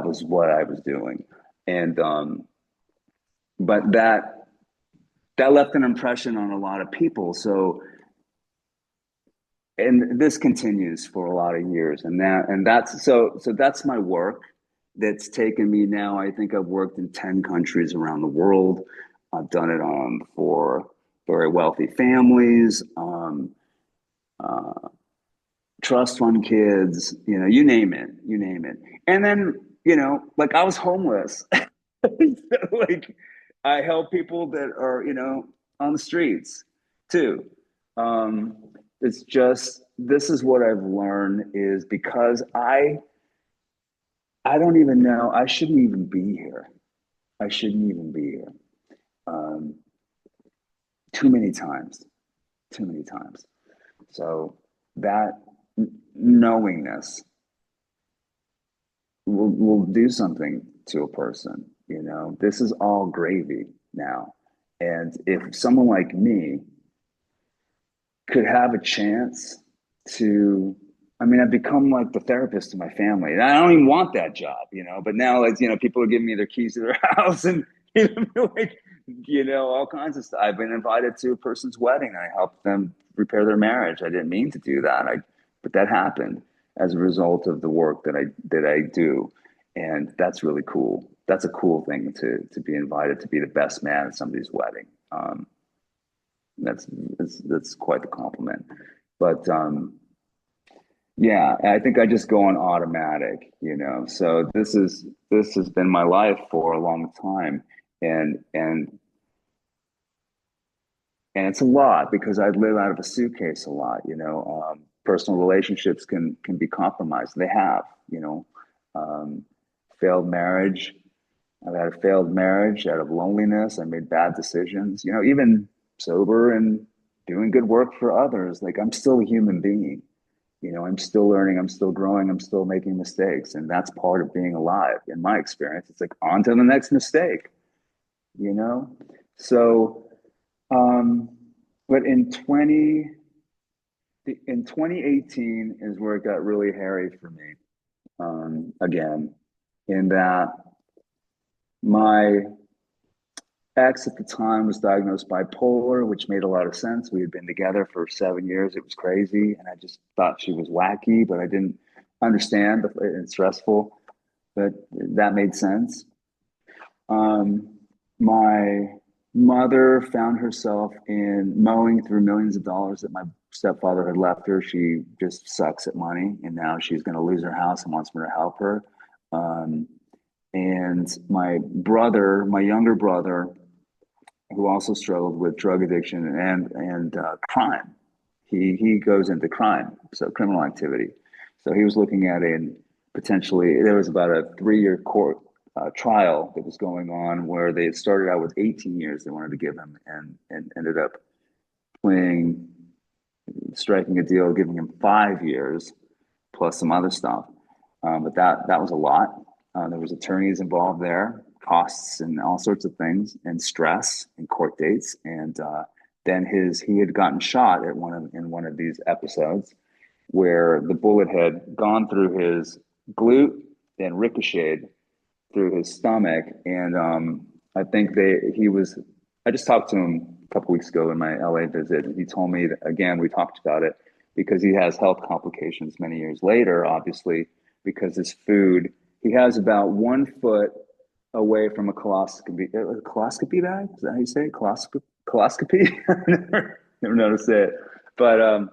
was what I was doing. And but that left an impression on a lot of people. So and this continues for a lot of years. That's my work that's taken me now. I think I've worked in 10 countries around the world. I've done it for very wealthy families, trust fund kids, you name it. And then, like I was homeless. Like I help people that are, on the streets too. It's just, this is what I've learned is because I don't even know, I shouldn't even be here. I shouldn't even be here. Um, too many times. So that knowingness will do something to a person. This is all gravy now. And if someone like me could have a chance to, I mean, I've become like the therapist to my family. And I don't even want that job, but now, like, people are giving me their keys to their house and, like, all kinds of stuff. I've been invited to a person's wedding. I helped them repair their marriage. I didn't mean to do that. But that happened as a result of the work that I do. And that's really cool. That's a cool thing to be invited to be the best man at somebody's wedding. That's quite the compliment. But yeah, I think I just go on automatic, So this has been my life for a long time, and And it's a lot because I live out of a suitcase a lot, you know. Personal relationships can be compromised. They have, you know, um, failed marriage. I've had a failed marriage out of loneliness. I made bad decisions, you know, even sober and doing good work for others. Like I'm still a human being, you know, I'm still learning, I'm still growing, I'm still making mistakes. And that's part of being alive. In my experience, it's like on to the next mistake, you know? So, um, but in 2018 is where it got really hairy for me. Again, in that my ex at the time was diagnosed bipolar, which made a lot of sense. We had been together for 7 years. It was crazy. And I just thought she was wacky, but I didn't understand. It's stressful, but that made sense. My mother found herself in mowing through millions of dollars that my stepfather had left her. She just sucks at money, and now she's going to lose her house and wants me to help her. Um, and my brother, my younger brother, who also struggled with drug addiction and crime. He goes into crime, so criminal activity. So he was looking at a potentially there was about a 3 year court trial that was going on where they had started out with 18 years they wanted to give him and ended up playing striking a deal giving him 5 years plus some other stuff. But that was a lot. There was attorneys involved there, costs and all sorts of things, and stress and court dates. And then he had gotten shot at one of these episodes where the bullet had gone through his glute and ricocheted through his stomach. And I think he was. I just talked to him a couple weeks ago in my LA visit, and he told me that, again, we talked about it because he has health complications many years later, obviously, because his food, he has about 1 foot away from a coloscopy bag. Is that how you say it? Coloscopy? never noticed it. But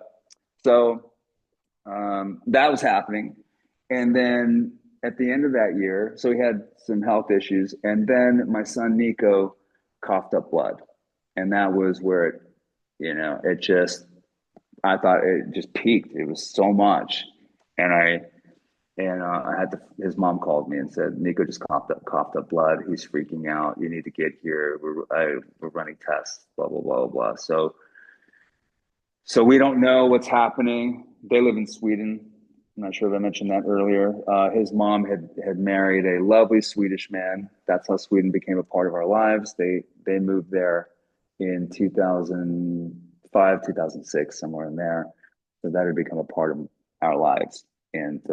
that was happening. And then at the end of that year, so he had some health issues. And then my son Nico coughed up blood. And that was where it just, I thought it just peaked. It was so much. And his mom called me and said, Nico just coughed up blood. He's freaking out. You need to get here. We're running tests, blah, blah, blah, blah. So we don't know what's happening. They live in Sweden. I'm not sure if I mentioned that earlier. His mom had married a lovely Swedish man. That's how Sweden became a part of our lives. They moved there in 2005, 2006, somewhere in there. So that had become a part of our lives. And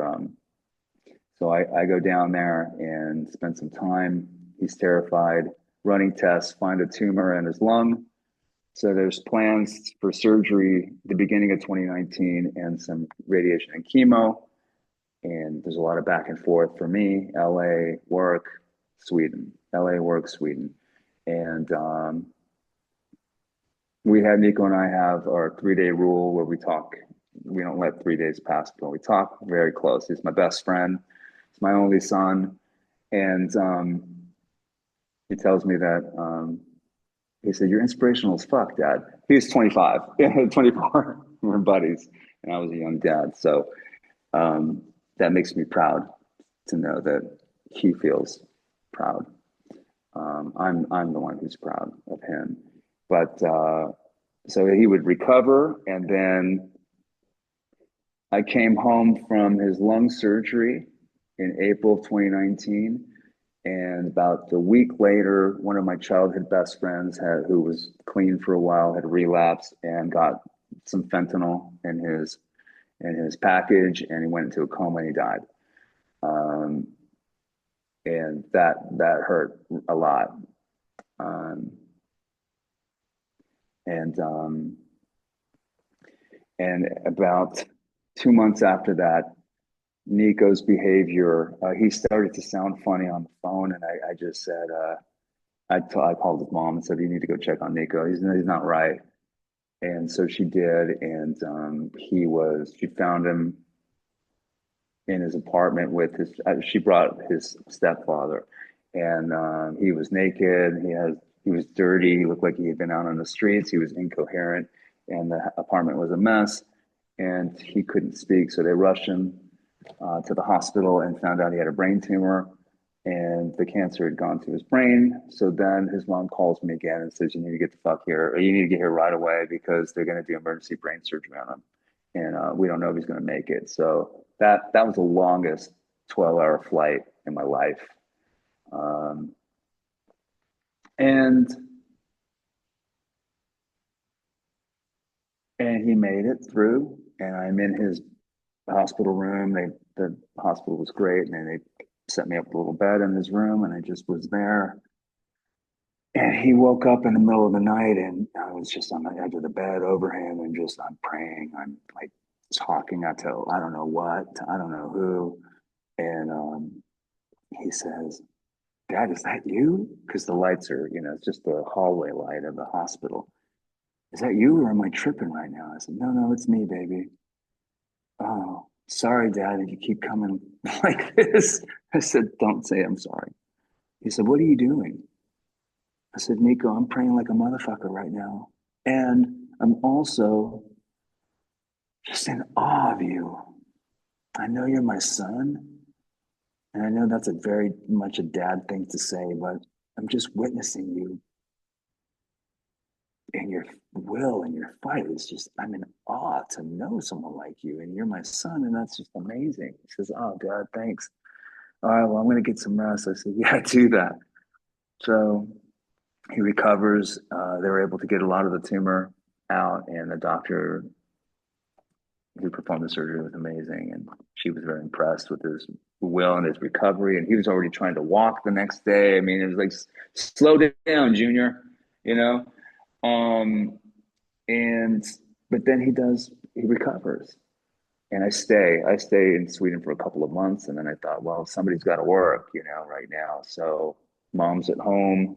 so I go down there and spend some time. He's terrified, running tests, find a tumor in his lung. So there's plans for surgery the beginning of 2019 and some radiation and chemo. And there's a lot of back and forth for me, LA, work, Sweden, LA, work, Sweden. And Nico and I have our 3 day rule where we talk. We don't let 3 days pass, but we talk very close. He's my best friend. He's my only son. And he tells me that he said, "You're inspirational as fuck, Dad." He was 25, 24. We're buddies, and I was a young dad. So that makes me proud to know that he feels proud. I'm the one who's proud of him. But so he would recover, and then I came home from his lung surgery in April of 2019. And about a week later, one of my childhood best friends, who was clean for a while, had relapsed and got some fentanyl in his package, and he went into a coma and he died. And that hurt a lot. And about 2 months after that, Nico's behavior, he started to sound funny on the phone, and I just said, I called his mom and said, "You need to go check on Nico. He's not right." And so she did, and she found him in his apartment with she brought his stepfather, and he was naked. He has He was dirty. He looked like he had been out on the streets. He was incoherent, and the apartment was a mess. And he couldn't speak, so they rushed him to the hospital and found out he had a brain tumor, and the cancer had gone to his brain. So then his mom calls me again and says, "You need to get the fuck here, or you need to get here right away because they're going to do emergency brain surgery on him, and we don't know if he's going to make it." So that was the longest 12-hour flight in my life, um, and and he made it through. And I'm in his hospital room. The hospital was great, and then they set me up a little bed in his room, and I just was there. And he woke up in the middle of the night, and I was just on the edge of the bed over him, and just I'm praying. I'm like talking out to I don't know what, I don't know who, and he says, "Dad, is that you?" Because the lights are, it's just the hallway light of the hospital. "Is that you, or am I tripping right now?" I said, "No, no, it's me, baby." "Oh, sorry, Dad, if you keep coming like this." I said, "Don't say I'm sorry." He said, "What are you doing?" I said, "Nico, I'm praying like a motherfucker right now. And I'm also just in awe of you. I know you're my son. And I know that's a very much a dad thing to say, but I'm just witnessing you and your will and your fight. It's just, I'm in awe to know someone like you. And you're my son. And that's just amazing." He says, "Oh, Dad, thanks. All right, well, I'm going to get some rest." I said, "Yeah, do that." So he recovers. They were able to get a lot of the tumor out, and the doctor who performed the surgery was amazing, and she was very impressed with his will and his recovery. And he was already trying to walk the next day. I mean, it was like, slow down, Junior, you know. Um, and but then he recovers, and I stay in Sweden for a couple of months, and then I thought, well, somebody's got to work, right now. So mom's at home.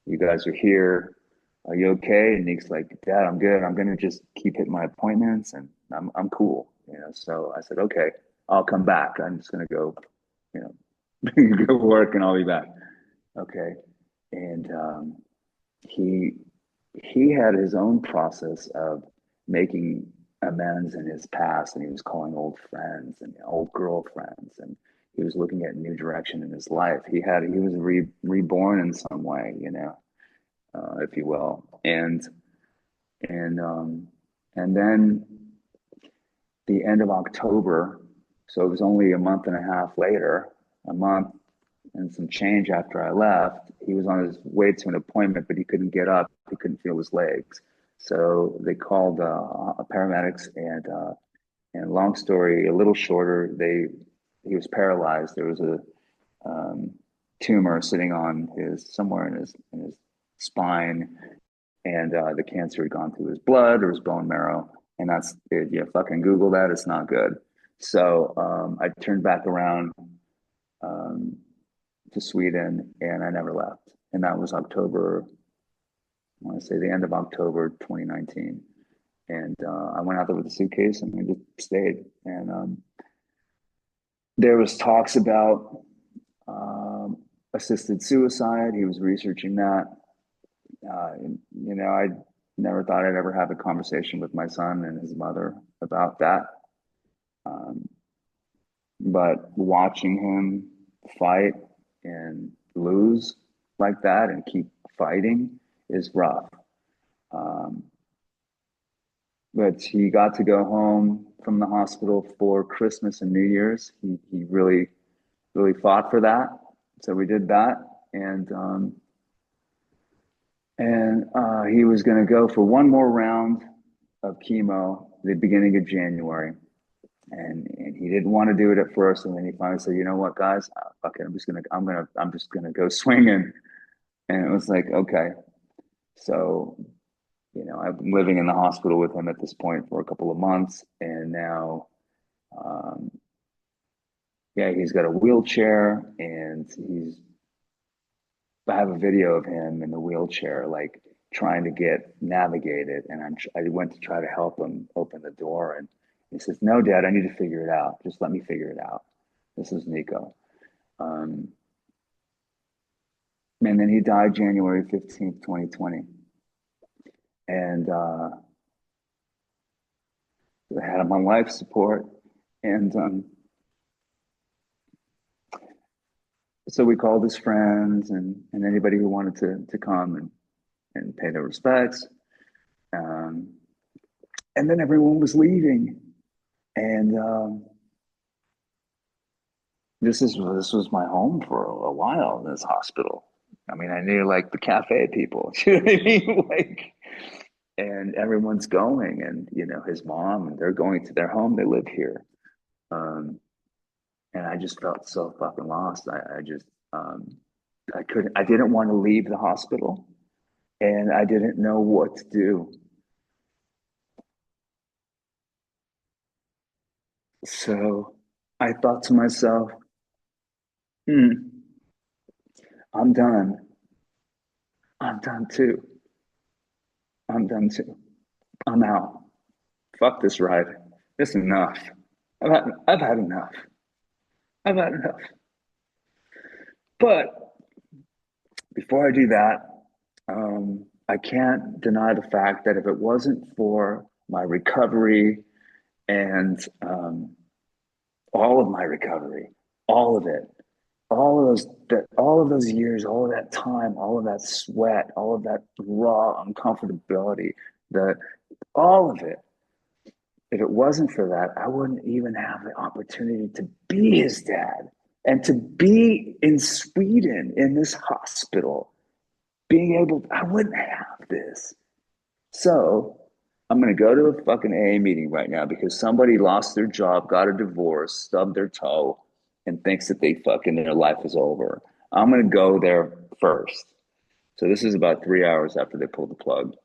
You guys are here. Are you okay?" And Nick's like, "Dad, I'm good. I'm gonna just keep hitting my appointments, and I'm cool." So I said, "Okay, I'll come back. I'm just gonna go, you go work, and I'll be back." Okay. And he he had his own process of making amends in his past, and he was calling old friends and old girlfriends, and he was looking at new direction in his life. He was reborn in some way, if you will. And then the end of October, so it was only a month and a half later, a month and some change after I left, he was on his way to an appointment, but he couldn't get up. He couldn't feel his legs. So they called paramedics, and long story a little shorter, he was paralyzed. There was a tumor sitting on somewhere in his spine, and the cancer had gone through his blood or his bone marrow, and that's if you fucking Google that, it's not good. So I turned back around um, to Sweden, and I never left, and that was October. I want to say the end of October 2019, and I went out there with a suitcase and I just stayed. And there was talks about assisted suicide. He was researching that. I never thought I'd ever have a conversation with my son and his mother about that. Um, but watching him fight and lose like that and keep fighting is rough. Um, but he got to go home from the hospital for Christmas and New Year's. He really, really fought for that. So we did that. And he was going to go for one more round of chemo the beginning of January, and he didn't want to do it at first, and then he finally said, "You know what, guys? Fuck it. I'm just gonna go swinging." And it was like, okay. So I've been living in the hospital with him at this point for a couple of months, and now, um, yeah, he's got a wheelchair, and I have a video of him in the wheelchair, like trying to navigate it. And I went to try to help him open the door. And he says, "No, Dad, I need to figure it out. Just let me figure it out." This is Nico. Um, And then he died January 15th, 2020. And I had him on life support. And so we called his friends and anybody who wanted to come and pay their respects. Um, and then everyone was leaving. And this was my home for a while, this hospital. I mean, I knew like the cafe people. You know what I mean? Like, and everyone's going, and his mom, and they're going to their home. They live here, and I just felt so fucking lost. I just I couldn't. I didn't want to leave the hospital, and I didn't know what to do. So I thought to myself, hmm, I'm done. I'm done too. I'm done too. I'm out. Fuck this ride. It's enough. I've had enough. I've had enough. But before I do that, I can't deny the fact that if it wasn't for my recovery and all of my recovery, all of it, all of those years, all of that time, all of that sweat, all of that raw uncomfortability, the all of it. If it wasn't for that, I wouldn't even have the opportunity to be his dad and to be in Sweden in this hospital, being able, I wouldn't have this. So I'm going to go to a fucking AA meeting right now because somebody lost their job, got a divorce, stubbed their toe, and thinks that their life is over. I'm going to go there first. So this is about 3 hours after they pulled the plug.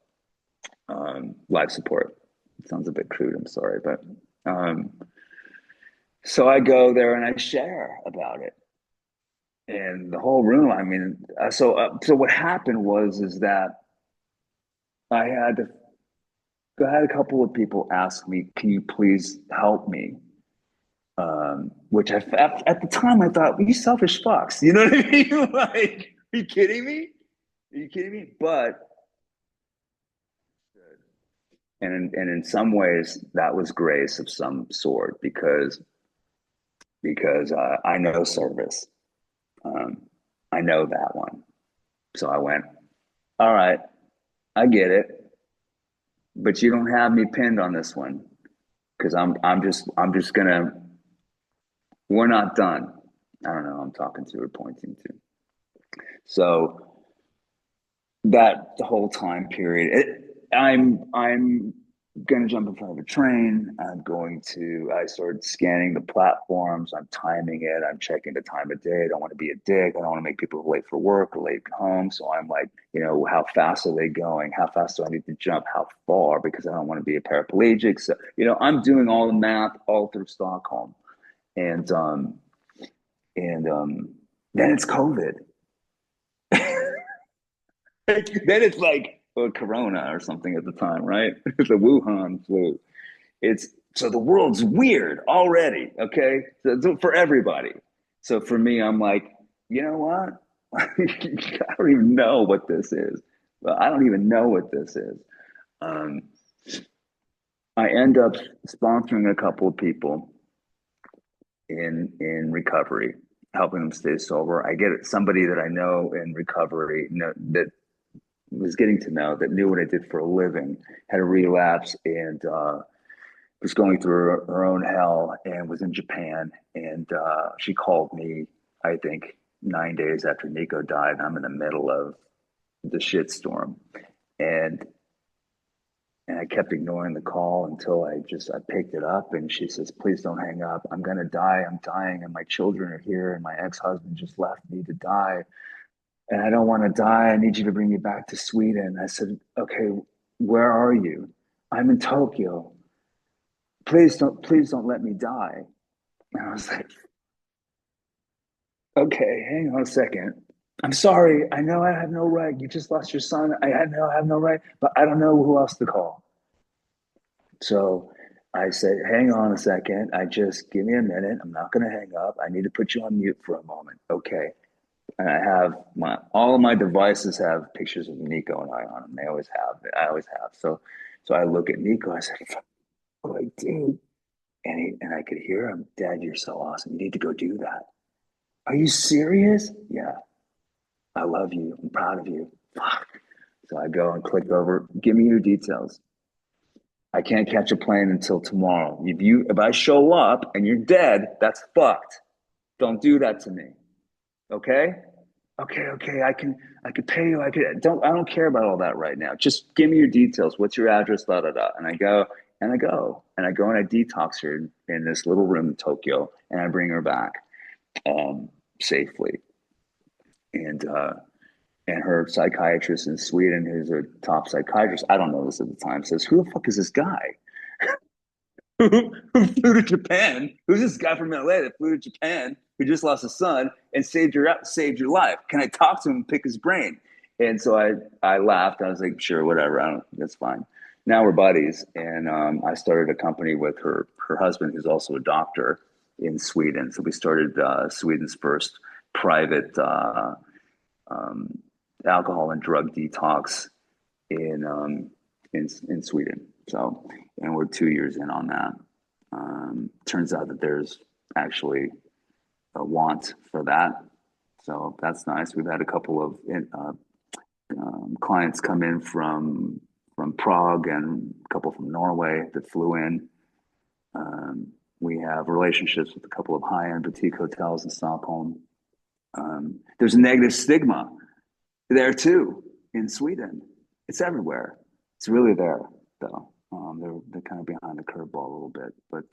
Life support. It sounds a bit crude. I'm sorry, but um, so I go there and I share about it, and the whole room. I mean, so what happened was is that I had to. I had a couple of people ask me, "Can you please help me?" Which at the time I thought, "You selfish fucks," you know what I mean? Like, are you kidding me? Are you kidding me? But and in some ways that was grace of some sort because I know service. Um, I know that one. So I went, all right, I get it, but you don't have me pinned on this one because I'm just gonna. We're not done. I don't know. I'm talking to or pointing to. So that the whole time period, I'm gonna jump in front of a train. I started scanning the platforms. I'm timing it. I'm checking the time of day. I don't want to be a dick. I don't want to make people late for work or late home. So I'm like, how fast are they going? How fast do I need to jump? How far? Because I don't want to be a paraplegic. So, I'm doing all the math all through Stockholm. And then it's COVID. Then it's like Corona or something at the time, right? The Wuhan flu. It's so the world's weird already. Okay, so for everybody. So for me, I'm like, you know what? I don't even know what this is. Well, I don't even know what this is. Um, I end up sponsoring a couple of people in recovery, helping them stay sober. I get somebody that I know in recovery that was getting to know that knew what I did for a living, had a relapse and was going through her own hell and was in Japan. And she called me, I think, 9 days after Nico died. And I'm in the middle of the shitstorm. And and I kept ignoring the call until I picked it up and she says, please don't hang up. I'm gonna die. I'm dying, and my children are here, and my ex-husband just left me to die. And I don't want to die. I need you to bring me back to Sweden. I said, okay, where are you? I'm in Tokyo. Please don't let me die. And I was like, okay, hang on a second. I'm sorry. I know I have no right. You just lost your son. I have no right, but I don't know who else to call. So I said, hang on a second. I just give me a minute. I'm not going to hang up. I need to put you on mute for a moment. Okay. And I have all of my devices have pictures of Nico and I on them. They always have. I always have. So I look at Nico. I said, "Oh, dude," and I could hear him. "Dad, you're so awesome. You need to go do that." "Are you serious?" "Yeah. I love you. I'm proud of you." Fuck. So I go and click over. "Give me your details. I can't catch a plane until tomorrow. If I show up and you're dead, that's fucked. Don't do that to me. Okay?" "Okay, I could pay you. I don't care about all that right now. Just give me your details. What's your address? Da da da." And I detox her in this little room in Tokyo, and I bring her back safely. And her psychiatrist in Sweden, who's a top psychiatrist, I don't know this at the time, says, "Who the fuck is this guy who flew to Japan? Who's this guy from LA that flew to Japan who just lost a son and saved your life? Can I talk to him and pick his brain?" And so I laughed. I was like, "Sure, whatever. That's fine." Now we're buddies, and I started a company with her husband, who's also a doctor in Sweden. So we started Sweden's first private um, alcohol and drug detox in in Sweden. So, and we're 2 years in on that. Turns out that there's actually a want for that, so that's nice. We've had a couple of clients come in from Prague and a couple from Norway that flew in. We have relationships with a couple of high-end boutique hotels in Stockholm. There's a negative stigma there too in Sweden. It's everywhere. It's really there though. They're kind of behind the curveball a little bit, but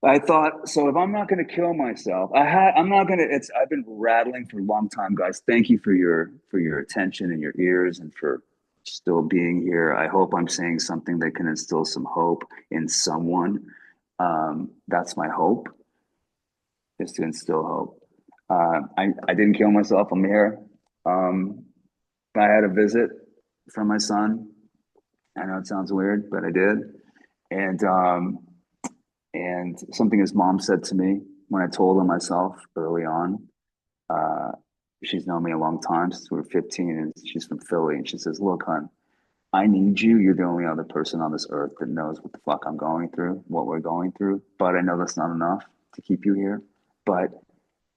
I thought, so if I'm not going to kill myself, I'm not going to. It's I've been rattling for a long time, guys. Thank you for your attention and your ears, and for still being here. I hope I'm saying something that can instill some hope in someone. That's my hope, is to instill hope. I didn't kill myself. I'm here. Um, I had a visit from my son. I know it sounds weird, but I did. And something his mom said to me when I told her myself early on. Uh, she's known me a long time, since we were 15, and she's from Philly. And she says, "Look, hon, I need you. You're the only other person on this earth that knows what the fuck I'm going through, what we're going through. But I know that's not enough to keep you here. But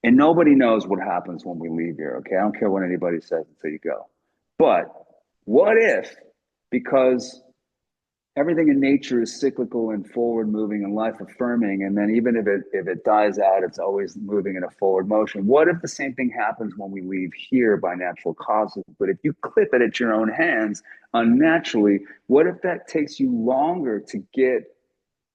and nobody knows what happens when we leave here. Okay, I don't care what anybody says until you go. But what if, because everything in nature is cyclical and forward moving and life affirming, and then even if it dies out, it's always moving in a forward motion. What if the same thing happens when we leave here by natural causes, but if you clip it at your own hands unnaturally, what if that takes you longer to get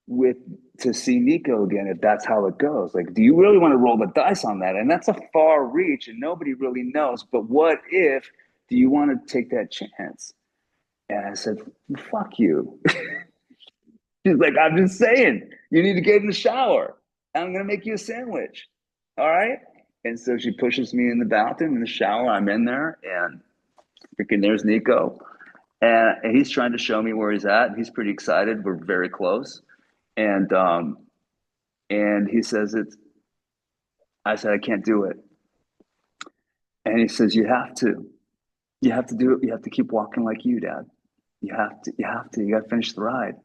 with to see Nico again, if that's how it goes? Like, do you really want to roll the dice on that?" And that's a far reach and nobody really knows, but what if, do you want to take that chance? And I said, "Fuck you." She's like, "I'm just saying, you need to get in the shower. I'm going to make you a sandwich." All right. And so she pushes me in the bathroom, in the shower. I'm in there, and freaking there's Nico. And he's trying to show me where he's at. He's pretty excited. We're very close. And he says, I said, "I can't do it." And he says, "You have to. You have to do it. You have to keep walking like you, Dad. You got to finish the ride."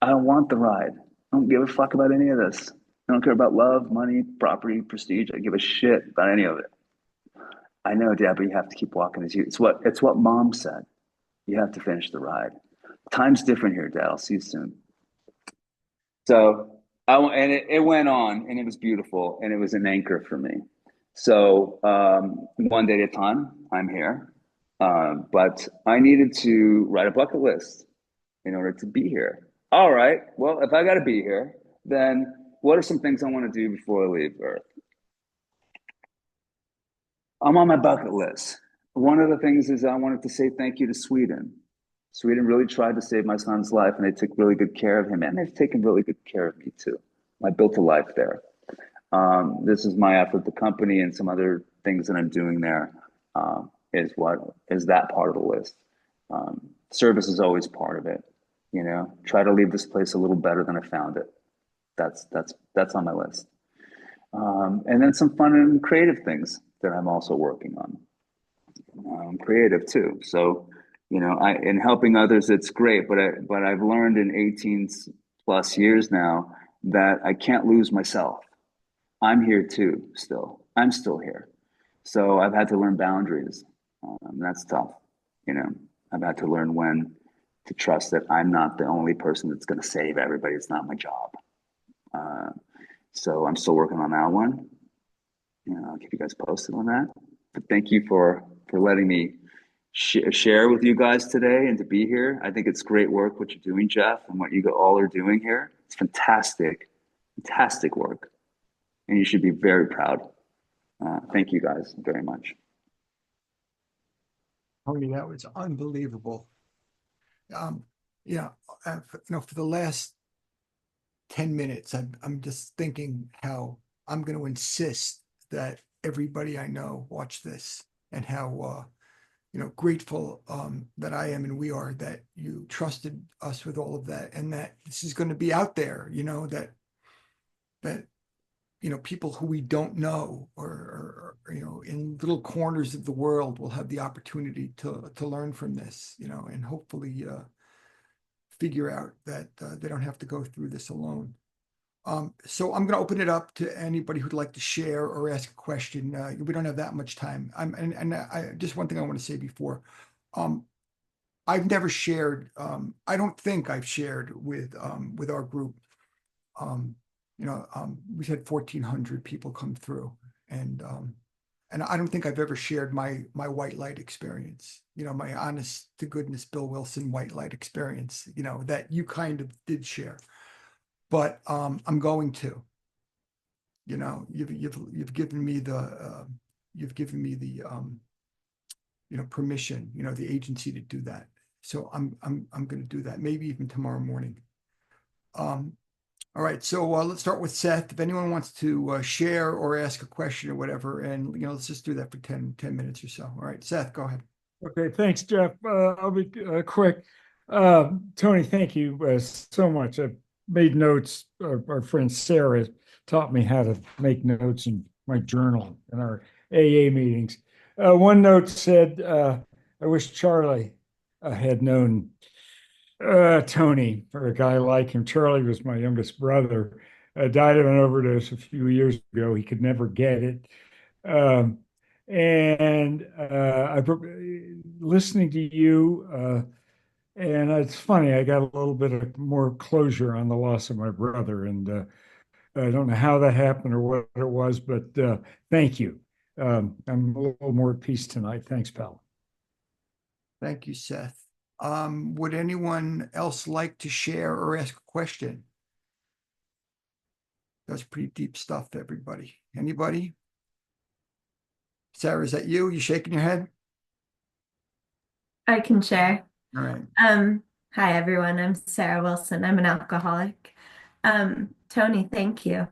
"I don't want the ride. I don't give a fuck about any of this. I don't care about love, money, property, prestige. I give a shit about any of it." "I know, Dad, but you have to keep walking as you. It's what Mom said. You have to finish the ride. Time's different here, Dad. I'll see you soon." So it went on, and it was beautiful, and it was an anchor for me. So one day at a time, I'm here. But I needed to write a bucket list in order to be here. All right, well, if I got to be here, then what are some things I want to do before I leave Earth? I'm on my bucket list. One of the things is I wanted to say thank you to Sweden. Sweden really tried to save my son's life, and they took really good care of him, and they've taken really good care of me too. I built a life there. This is my effort. The company and some other things that I'm doing there is that part of the list. Service is always part of it. You know, try to leave this place a little better than I found it. That's on my list. And then some fun and creative things that I'm also working on. Creative too. So, in helping others, it's great. But I've learned in 18 plus years now that I can't lose myself. I'm here too. Still, I'm still here. So I've had to learn boundaries. That's tough. You know, I've had to learn when to trust that I'm not the only person that's going to save everybody. It's not my job. Uh, so I'm still working on that one. I'll keep you guys posted on that. But thank you for letting me share with you guys today and to be here. I think it's great work what you're doing, Jeff, and what you all are doing here. It's fantastic, fantastic work, and you should be very proud. Thank you guys very much. Tony, that was unbelievable. Um, yeah, for the last 10 minutes, I'm just thinking how I'm going to insist that everybody I know watch this, and how grateful that I am and we are that you trusted us with all of that, and that this is going to be out there, that people who we don't know, or in little corners of the world, will have the opportunity to learn from this, and hopefully figure out that they don't have to go through this alone. So I'm going to open it up to anybody who'd like to share or ask a question. We don't have that much time. And I just one thing I want to say before. Um, I've never shared. I don't think I've shared with our group. We had 1,400 people come through, and I don't think I've ever shared my white light experience. My honest to goodness Bill Wilson white light experience. That you kind of did share, but I'm going to. You've given me the permission, the agency to do that. So I'm going to do that. Maybe even tomorrow morning. All right, so let's start with Seth. If anyone wants to share or ask a question or whatever, and let's just do that for 10 minutes or so. All right, Seth, go ahead. Okay, thanks, Jeff. I'll be quick. Tony, thank you so much. I made notes. Our friend Sarah taught me how to make notes in my journal in our AA meetings. One note said, I wish Charlie had known Tony, or a guy like him. Charlie was my youngest brother, died of an overdose a few years ago. He could never get it. And listening to you, and it's funny, I got a little bit of more closure on the loss of my brother. And I don't know how that happened or what it was, but thank you. I'm a little more at peace tonight. Thanks, pal. Thank you, Seth. Would anyone else like to share or ask a question? That's pretty deep stuff, everybody. Anybody? Sarah, is that you? You shaking your head? I can share. All right. Hi everyone. I'm Sarah Wilson. I'm an alcoholic. Tony, thank you.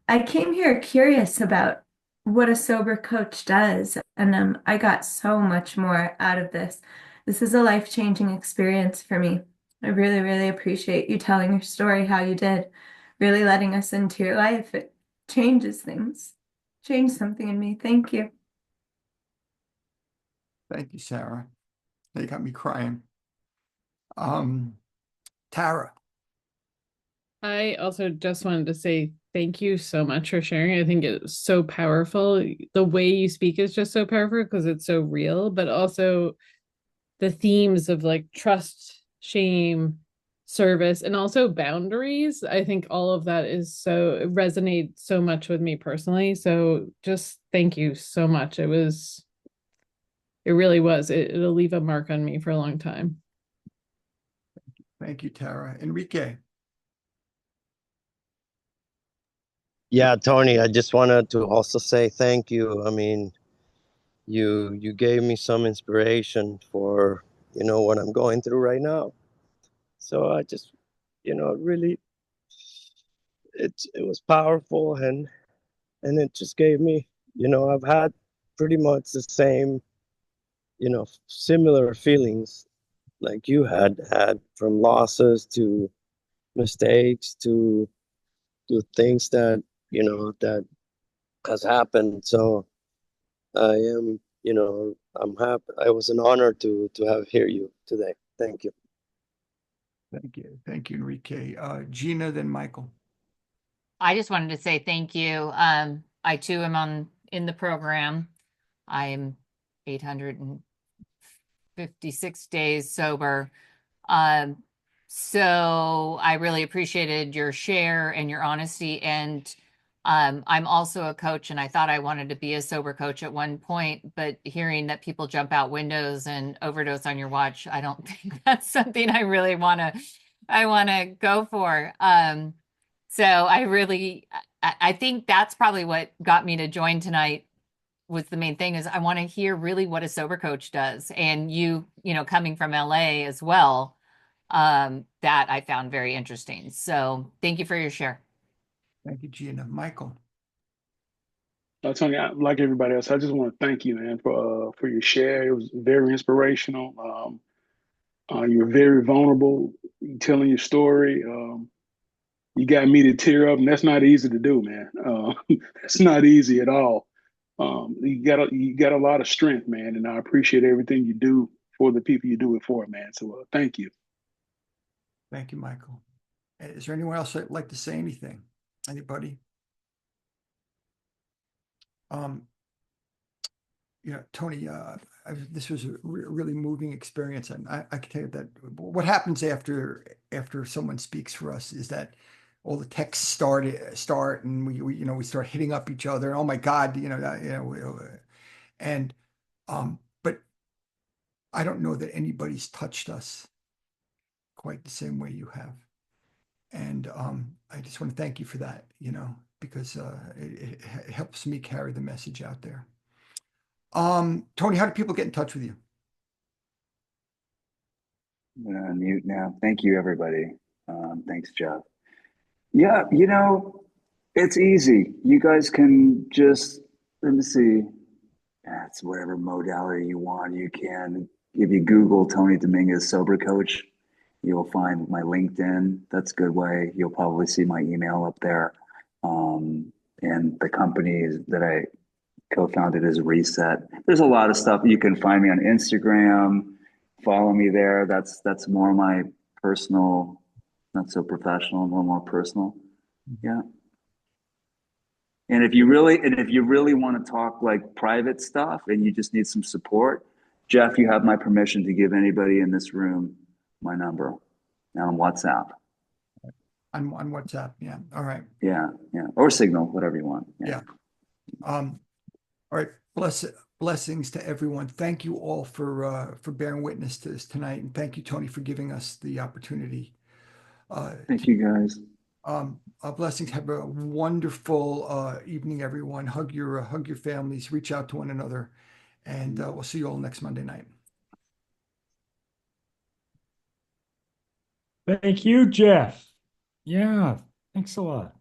I came here curious about what a sober coach does, and I got so much more out of this. This is a life-changing experience for me. I really, really appreciate you telling your story how you did, really letting us into your life. It changes things, changed something in me. Thank you. Thank you, Sarah. You got me crying. Tara. I also just wanted to say thank you so much for sharing. I think it's so powerful. The way you speak is just so powerful because it's so real, but also the themes of like trust, shame, service, and also boundaries. I think all of that is so it resonates so much with me personally. So just thank you so much. It really was. It'll leave a mark on me for a long time. Thank you, Tara. Enrique. Yeah, Tony, I just wanted to also say thank you. I mean, you gave me some inspiration for, what I'm going through right now. So I just, really it was powerful, and it just gave me, I've had pretty much the same, similar feelings like you had, from losses to mistakes to things that, that has happened. So I am, I'm happy. It was an honor to have hear you today. Thank you. Thank you, Enrique. Gina, then Michael. I just wanted to say thank you. I too am in the program. I am 856 days sober. So I really appreciated your share and your honesty. And I'm also a coach, and I thought I wanted to be a sober coach at one point, but hearing that people jump out windows and overdose on your watch, I don't think that's something I really want to go for. So I think that's probably what got me to join tonight. Was the main thing is I want to hear really what a sober coach does. And coming from LA as well, that I found very interesting. So thank you for your share. Thank you, Gina. Michael. Tony, like everybody else, I just want to thank you, man, for your share. It was very inspirational. You were very vulnerable, telling your story. You got me to tear up, and that's not easy to do, man. That's not easy at all. You got a lot of strength, man, and I appreciate everything you do for the people you do it for, man. So thank you. Thank you, Michael. Is there anyone else that'd like to say anything? Anybody? Tony, this was a really moving experience, and I can tell you that what happens after someone speaks for us is that all the texts start, and we start hitting up each other. And, oh my God, and but I don't know that anybody's touched us quite the same way you have, and I just want to thank you for that, because it helps me carry the message out there. Tony, how do people get in touch with you? I'm gonna unmute now. Thank you, everybody. Thanks, Jeff. Yeah, it's easy. You guys can just, let me see. It's whatever modality you want. You can, if you Google Tony Dominguez Sober Coach, you'll find my LinkedIn. That's a good way. You'll probably see my email up there. And the company that I co-founded is Reset. There's a lot of stuff. You can find me on Instagram. Follow me there. That's more my personal, not so professional, more personal. Yeah. And if you really want to talk like private stuff and you just need some support, Jeff, you have my permission to give anybody in this room my number on WhatsApp. On WhatsApp, yeah. All right. Yeah. Or Signal, whatever you want. Yeah. All right. Blessings to everyone. Thank you all for bearing witness to this tonight, and thank you, Tony, for giving us the opportunity. Thank you, guys. Blessings. Have a wonderful evening, everyone. Hug your families. Reach out to one another, and we'll see you all next Monday night. Thank you, Jeff. Yeah, thanks a lot.